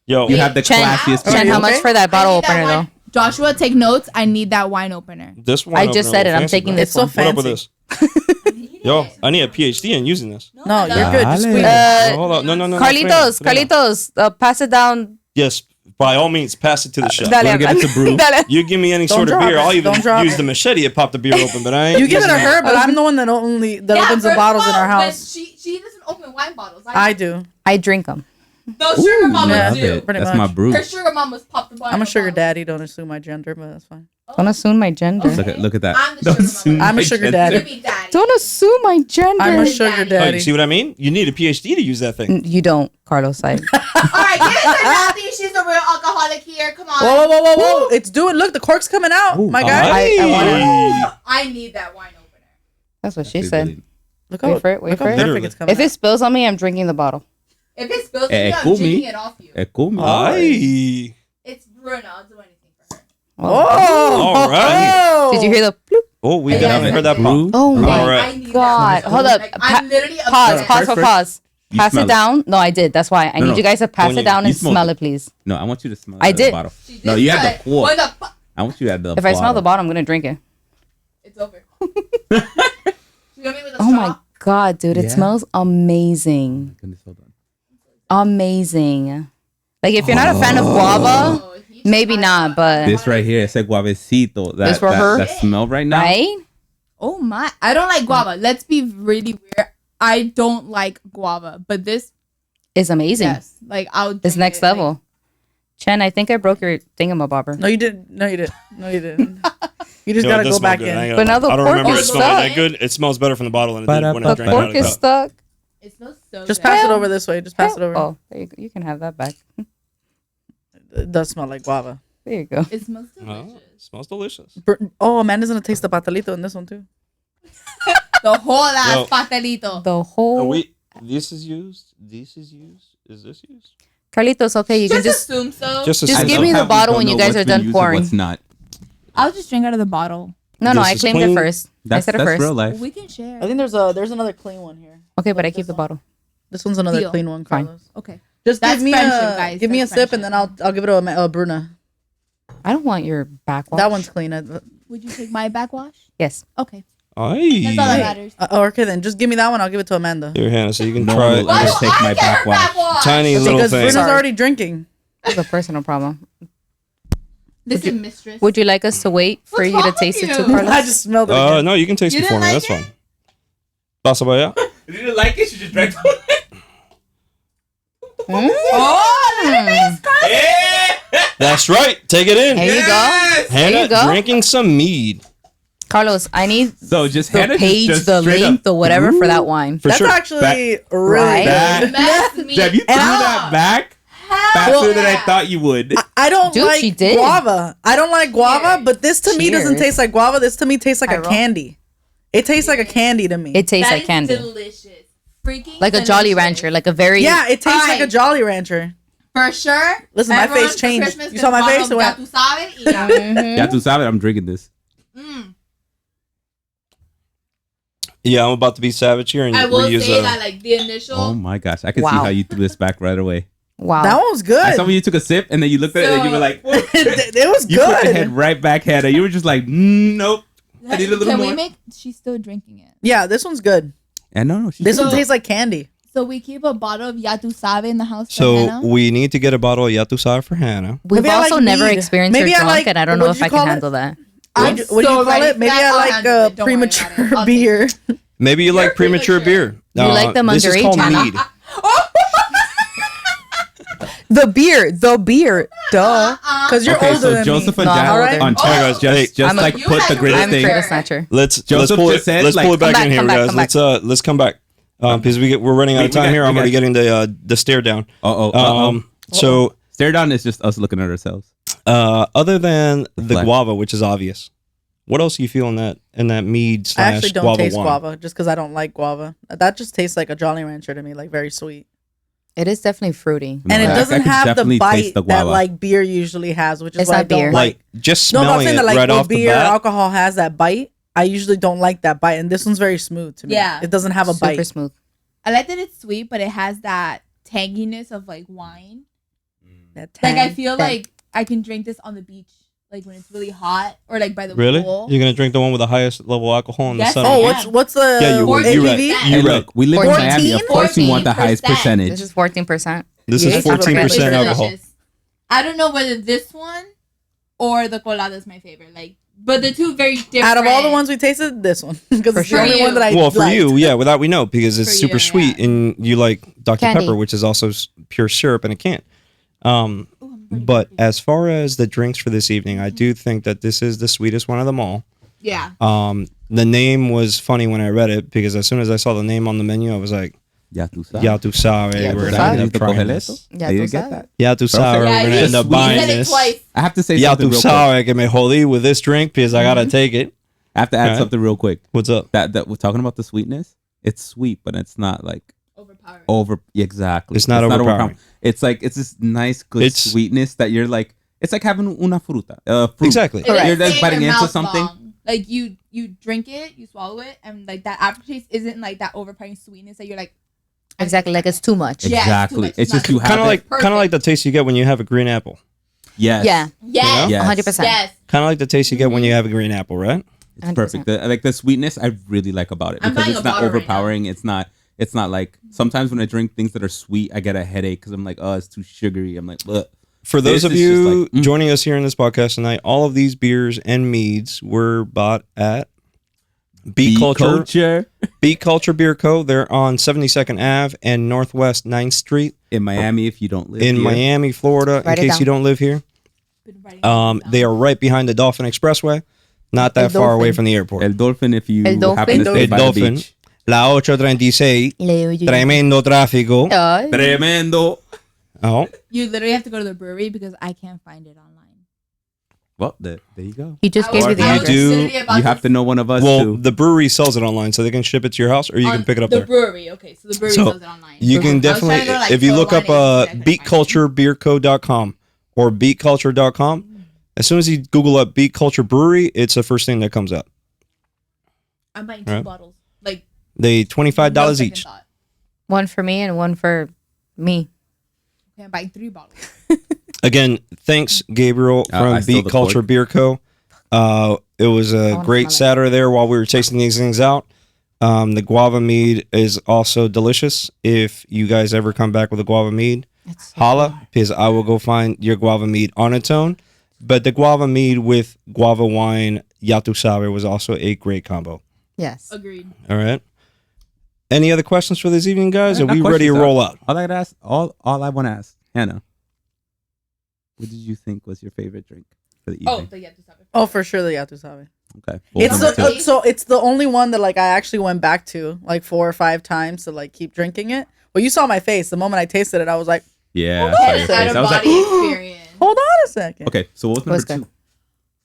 Yo, You have the Chen, classiest. Are Chen, you how okay? much for that bottle I need that opener though? wine. Joshua, take notes. I need that wine opener. this one. I just said it. I'm taking It's this so one. What up with fancy. this? Yo, I need a PhD in using this. No, you're good. Just Dale. squeeze it. Hold on. No. Carlitos, Frena. Carlitos, pass it down. Yes, by all means, pass it to the chef. Dale, Wanna give it to Brew? Dale. You give me any Don't sort of drop beer, it. I'll even Don't drop use it. the machete to pop the beer open. But I ain't. You give it to using her, but I'm the one that opens the first bottles of in our all, house. She doesn't open wine bottles. I do. I drink them. Those sugar mamas yeah, do. pretty That's much. my brew. Her sugar mamas pop the bottle. I'm a sugar daddy. Don't assume my gender, but that's fine. Don't assume my gender. Look at that. I'm the Don't sugar assume mama. I'm a my sugar gender. daddy. Give me daddy. Don't assume my gender. I'm a Daddy. sugar Oh, you daddy. see what I mean? You need a PhD to use that thing. You don't, Carlos. All right, give it to Nathy. She's the real alcoholic here. Come on. Whoa! It's doing. Look, the cork's coming out, my guy. I need that wine opener. That's what she said. Look Wait how for it, wait look how for it. perfect it's coming If it spills on me, I'm drinking the bottle. If it spills, Eh, I'm cool drinking me. it off you. Cool. Aye. It's Bruno. I'll do anything for her. All right. Did you hear the bloop? Oh, we Yeah. definitely heard that Brew. pop. Oh All my right. I need God. that. Hold up. Like, I'm literally Pause. upset. Pause for pause. You Pass smell it down. No, I did. That's why I No, need no. you guys to pass When it down you and smell smell it. it, please. No, I want you to smell. I out of the did. bottle. She did No, you have good. to pour. When the I want you to add the. If I smell the bottle, I'm gonna drink it. It's over. You got me with a Oh my straw? God, dude! It Yeah. smells amazing. Goodness, hold on. Amazing. Like if you're not a fan of guava, Oh, he maybe tried not, that. but This right here, ese guavecito. That, This for that, her? that smell right now. right? Oh my! I don't like guava. Let's be really weird. I don't like guava, but this, It's amazing. yes, like I'll. It's drink next it, like- level. Chen, I think I broke your thingamabobber. No, you didn't. No, you didn't. No, you didn't. You just Yo, it gotta does go smell back good. in. But now the I don't pork remember it is smelling stuck. that good. It smells better from the bottle than it did when I The drank it out pork of the is cup. stuck. It smells so. Just good. pass it over this way. Just pass it over. Oh, there you can have that back. It does smell like guava. There you go. It smells delicious. Oh, it smells delicious. Oh, Amanda's gonna taste the pastelito in this one too. The whole ass Yo. pastelito. The whole. This is used. This is used. Is this used? Carlitos, okay, you can just. assume so. Just Just assume give so. me the Sometimes we bottle don't when you know guys what's are been done used and pouring. What's not? I'll just drink out of the bottle. No, This I is claimed clean. it first. That's I said it that's first. real life. We can share. I think there's another clean one here. Okay, but I keep the bottle. This one's another Deal. clean one, Fine. Carlos. Okay. Just That's give me friendship, a guys. give me a That's sip and then I'll give it to a Bruna. I don't want your backwash. That one's clean. Would you take my backwash? Yes. Okay. That's all that Aye. matters. Okay, then just give me that one. I'll give it to Amanda. Here, Hannah, so you can No try one it. will ever take my backwash. Tiny little Because thing. Bruna's Sorry. already drinking. It's a personal problem. Listen, mistress. Would you like us to wait for What's you wrong to with taste it you? too, I Carlos? just smelled it. Again. No, you can taste You it for didn't me. like That's it? fine. Pasa para allá. You didn't like it? You just drank That's right. Take it in. There you go. There Hannah you go. drinking some mead. Carlos, I need So just the Hannah page, just the straight link, up the whatever for that wine. For That's sure. actually really Right? good. Mess me Deb, you threw up. that back faster than I thought you would. I don't Dude, she like did. guava. I don't like guava, Cheers. but this to me doesn't Cheers. taste like guava. This to me tastes like I a roll. candy. It tastes like a candy to me. It tastes That like is candy. delicious. Freaking Like a Jolly delicious. Rancher, like a very Yeah, it tastes like a Alright. Jolly Rancher. For sure. Listen, my Everyone face for changed. Christmas You saw my gets face? It bottle went- of Ya Tu Sabes y ya. Ya tu sabes, I'm drinking this. Yeah, I'm about to be savage here and I will reuse say that like the initial. Oh my gosh, I can see Wow. how you threw this back right away. Wow. That one was good. I saw when you took a sip and then you looked at it and you were like, "What?" it was You put your head good. right back, Hannah. You were just like, nope. I need a little Can more. we make? She's still drinking it. Yeah, this one's good. And no, she's This one So- tastes like candy. So we keep a bottle of Ya Tu Sabe in the house. For So Hannah. we need to get a bottle of Ya Tu Sabe for Hannah. We've Maybe I also like never mead. experienced Maybe her I drunk, like- and I don't know what if did I you can call it? handle that. What I'm do you so call ready. it? Maybe That's I all like handle it. Don't worry about it. premature I'll beer. Maybe you like You're premature premature. beer. You like the This is called Mandarin, mead. The beer, duh. Because you're okay, older so than Joseph me. and No, I'm Jack older. on text just I'm a- like You put had the to greatest I'm This thing. Freda thing. Snatcher. Let's Joseph pull just it. said, Let's like- pull it back Come in back, here, come back, guys. come Let's come back because we're running out of We time got- here. we I'm already got- getting the stare down. Uh-oh. So Stare down is just us looking at ourselves. other than the Flex. guava, which is obvious, what else do you feel in that mead I actually slash don't guava taste wine? guava just because I don't like guava. That just tastes like a Jolly Rancher to me, like very sweet. It is definitely fruity. And it I doesn't could have the definitely bite taste the that guava. like beer usually has, which is It's what I not don't beer. like. Like just No, but I'm smelling saying it that like right when off the beer or bat. alcohol has that bite, I usually don't like that bite, and this one's very smooth to me. Yeah. It doesn't have a Super bite. smooth. I like that it's sweet, but it has that tanginess of like wine. That Like I tang. feel like I can drink this on the beach, like when it's really hot, or like by the Really? pool. You're gonna drink the one with the highest level of alcohol in Yes. the sun? Oh, Yeah. what's the Yeah, you right. ABV? You Hey, look, we live in 14? Miami. Of course, we want the highest 14%. percentage. This is 14%. This Yeah, is it's 14% It's alcohol. delicious. I don't know whether this one or the colada is my favorite. Like But the two very different. Out of all the ones we tasted, this one because it's sure. the only one that I Well, for liked. you, yeah, without we know because it's For super you, sweet yeah. and you like Dr. Candy. Pepper, which is also pure syrup in a can. But as far as the drinks for this evening, I do think that this is the sweetest one of them all. Yeah. The name was funny when I read it because as soon as I saw the name on the menu, I was like, Ya tú sabes. "Ya tu sabe, Ya we're tu gonna sabe. end up trying this. Ya I tú didn't get sabes. that. Ya tu sabe, Yeah, we're gonna he end up said buying it this. twice. I have to say Ya something tu real quick. sabe que me jodí with this drink because I gotta take it." I have to add Okay. something real quick. What's up? That we're talking about the sweetness. It's sweet, but it's not like Overpowered. exactly. It's not overpowering. It's like it's this nice good It's- sweetness that you're like. It's like having una fruta. Fruit. Exactly. It You're is just stay in biting your into mouth something. long. Like you drink it, you swallow it, and like that aftertaste isn't like that overpowering sweetness that you're like. Exactly, like it's too much. Yeah, it's too Exactly. much. It's It's just not you too have Kind of it. like the taste you get when you have a green apple. Yes. Yeah, Yes. Yes. 100%. Yes. Kind of like the taste you get when you have a green apple, right? It's 100%. perfect. Like the sweetness, I really like about it I'm because buying it's a not bottle right overpowering. It's not. It's not like sometimes when I drink things that are sweet, I get a headache because I'm like, oh, it's too sugary. I'm like, ugh. For those This of is just you like, joining us here in this podcast tonight, all of these beers and meads were bought at Beat Culture. Beat Culture Beer Co. They're on 72nd Ave and Northwest 9th Street in Miami, if you don't live in here. Miami, Florida. Write in it case down. you don't live here, Been writing it down. they are right behind the Dolphin Expressway, not that El far away Dolphin. from the airport. El Dolphin, if you El Dolphin. happen to stay El by the Dolphin. beach. La 836, tremendo tráfico. Ay. Tremendo. Oh, You literally have to go to the brewery because I can't find it online. Well, there you go. He just I gave was- you the I was address. do- literally about You have to know one of us well, too. the brewery sells it online, so they can ship it to your house, or you can On pick it up the there. brewery. Okay, so the brewery So, sells it online. You can I was trying definitely, to go to, like, if you look Total up Wine and I couldn't find it. beatculturebeerco.com or beatculture.com, as soon as you Google up Beat Culture Brewery, it's the first thing that comes up. I'm buying 2 Right. bottles. Like They no $25 second each. thought. One for me and one for me. Okay, I'm buying 3 bottles. Again, thanks Gabriel I from stole Beat the Culture cork. Beer Co. It was a wanna great smell it. Saturday there while we were tasting these things out. The guava mead is also delicious. If you guys ever come back with a guava mead, It's holla, because I will go find your guava mead on its own. But the guava mead with guava wine, Ya Tu Sabe, was also a great combo. Yes. Agreed. All right. Any other questions for this evening, guys? Yeah, Are not we ready to questions, roll out? All I gotta ask, all I want to ask, Hannah, what did you think was your favorite drink for the Oh, evening? yeah, just have it. Oh, for sure the Ya Tu Sabe. Okay. It's number the, two. so it's the only one that like I actually went back to like 4 or 5 times to like keep drinking it. Well, you saw my face the moment I tasted it. I was like, Yeah. Hold I saw on your a face. second. I was like, experience. hold on a second. okay. So what was What's number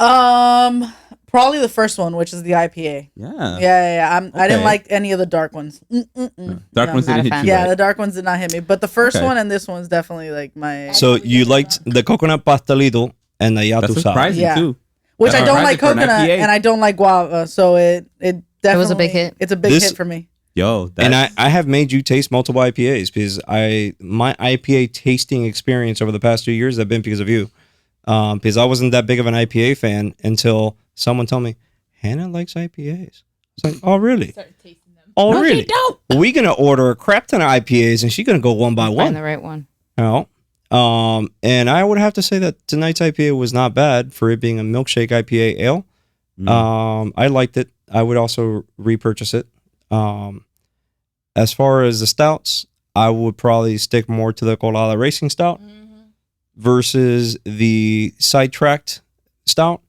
good? 2? Probably the first one, which is the IPA. Yeah. Yeah. I didn't Okay. like any of the dark ones. Dark No, ones not didn't a hit fan. you. Yeah, right? the dark ones did not hit me, but the first Okay. one and this one's definitely like my. So you liked the coconut pastelito and the Ya Tu That's Sabe. surprising Yeah. too. Which I That's don't like surprising for an coconut IPA. and I don't like guava, so it definitely was a big hit. It's a big This- hit for me. Yo, And that's, I have made you taste multiple IPAs because my IPA tasting experience over the past 2 years have been because of you. Because I wasn't that big of an IPA fan until someone told me, Hannah likes IPAs. It's like, oh really? Started tasting them. Oh really? We're gonna order a crap ton of IPAs and she's gonna go one by Find one. the right one. You know? And I would have to say that tonight's IPA was not bad for it being a milkshake IPA ale. I liked it. I would also repurchase it. As far as the stouts, I would probably stick more to the Colada Racing Stout versus the Sidetracked Stout.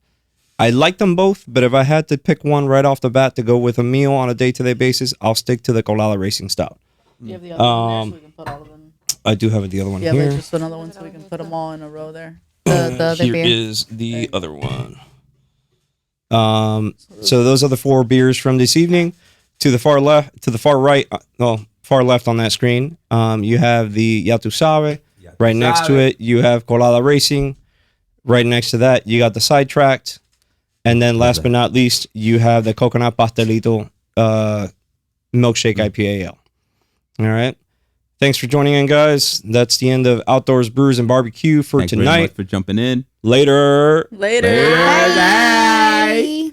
I like them both, but if I had to pick one right off the bat to go with a meal on a day-to-day basis, I'll stick to the Colada Racing Stout. You have the other one there so we can put all of them. I do have the other one Yeah, here. but just another one so we can put them all in a row there. The other Here beer. is the other one. So those are the 4 beers from this evening. To the far left, to the far right, far left on that screen, you have the Ya Tu Sabe. Right next to it, you have Colada Racing. Right next to that, you got the Sidetracked. And then last but not least, you have the Coconut Pastelito Milkshake IPA Ale. All right. Thanks for joining in, guys. That's the end of Outdoors Brews and Barbecue for Thank you very tonight. much for jumping in. Later. Later. Bye.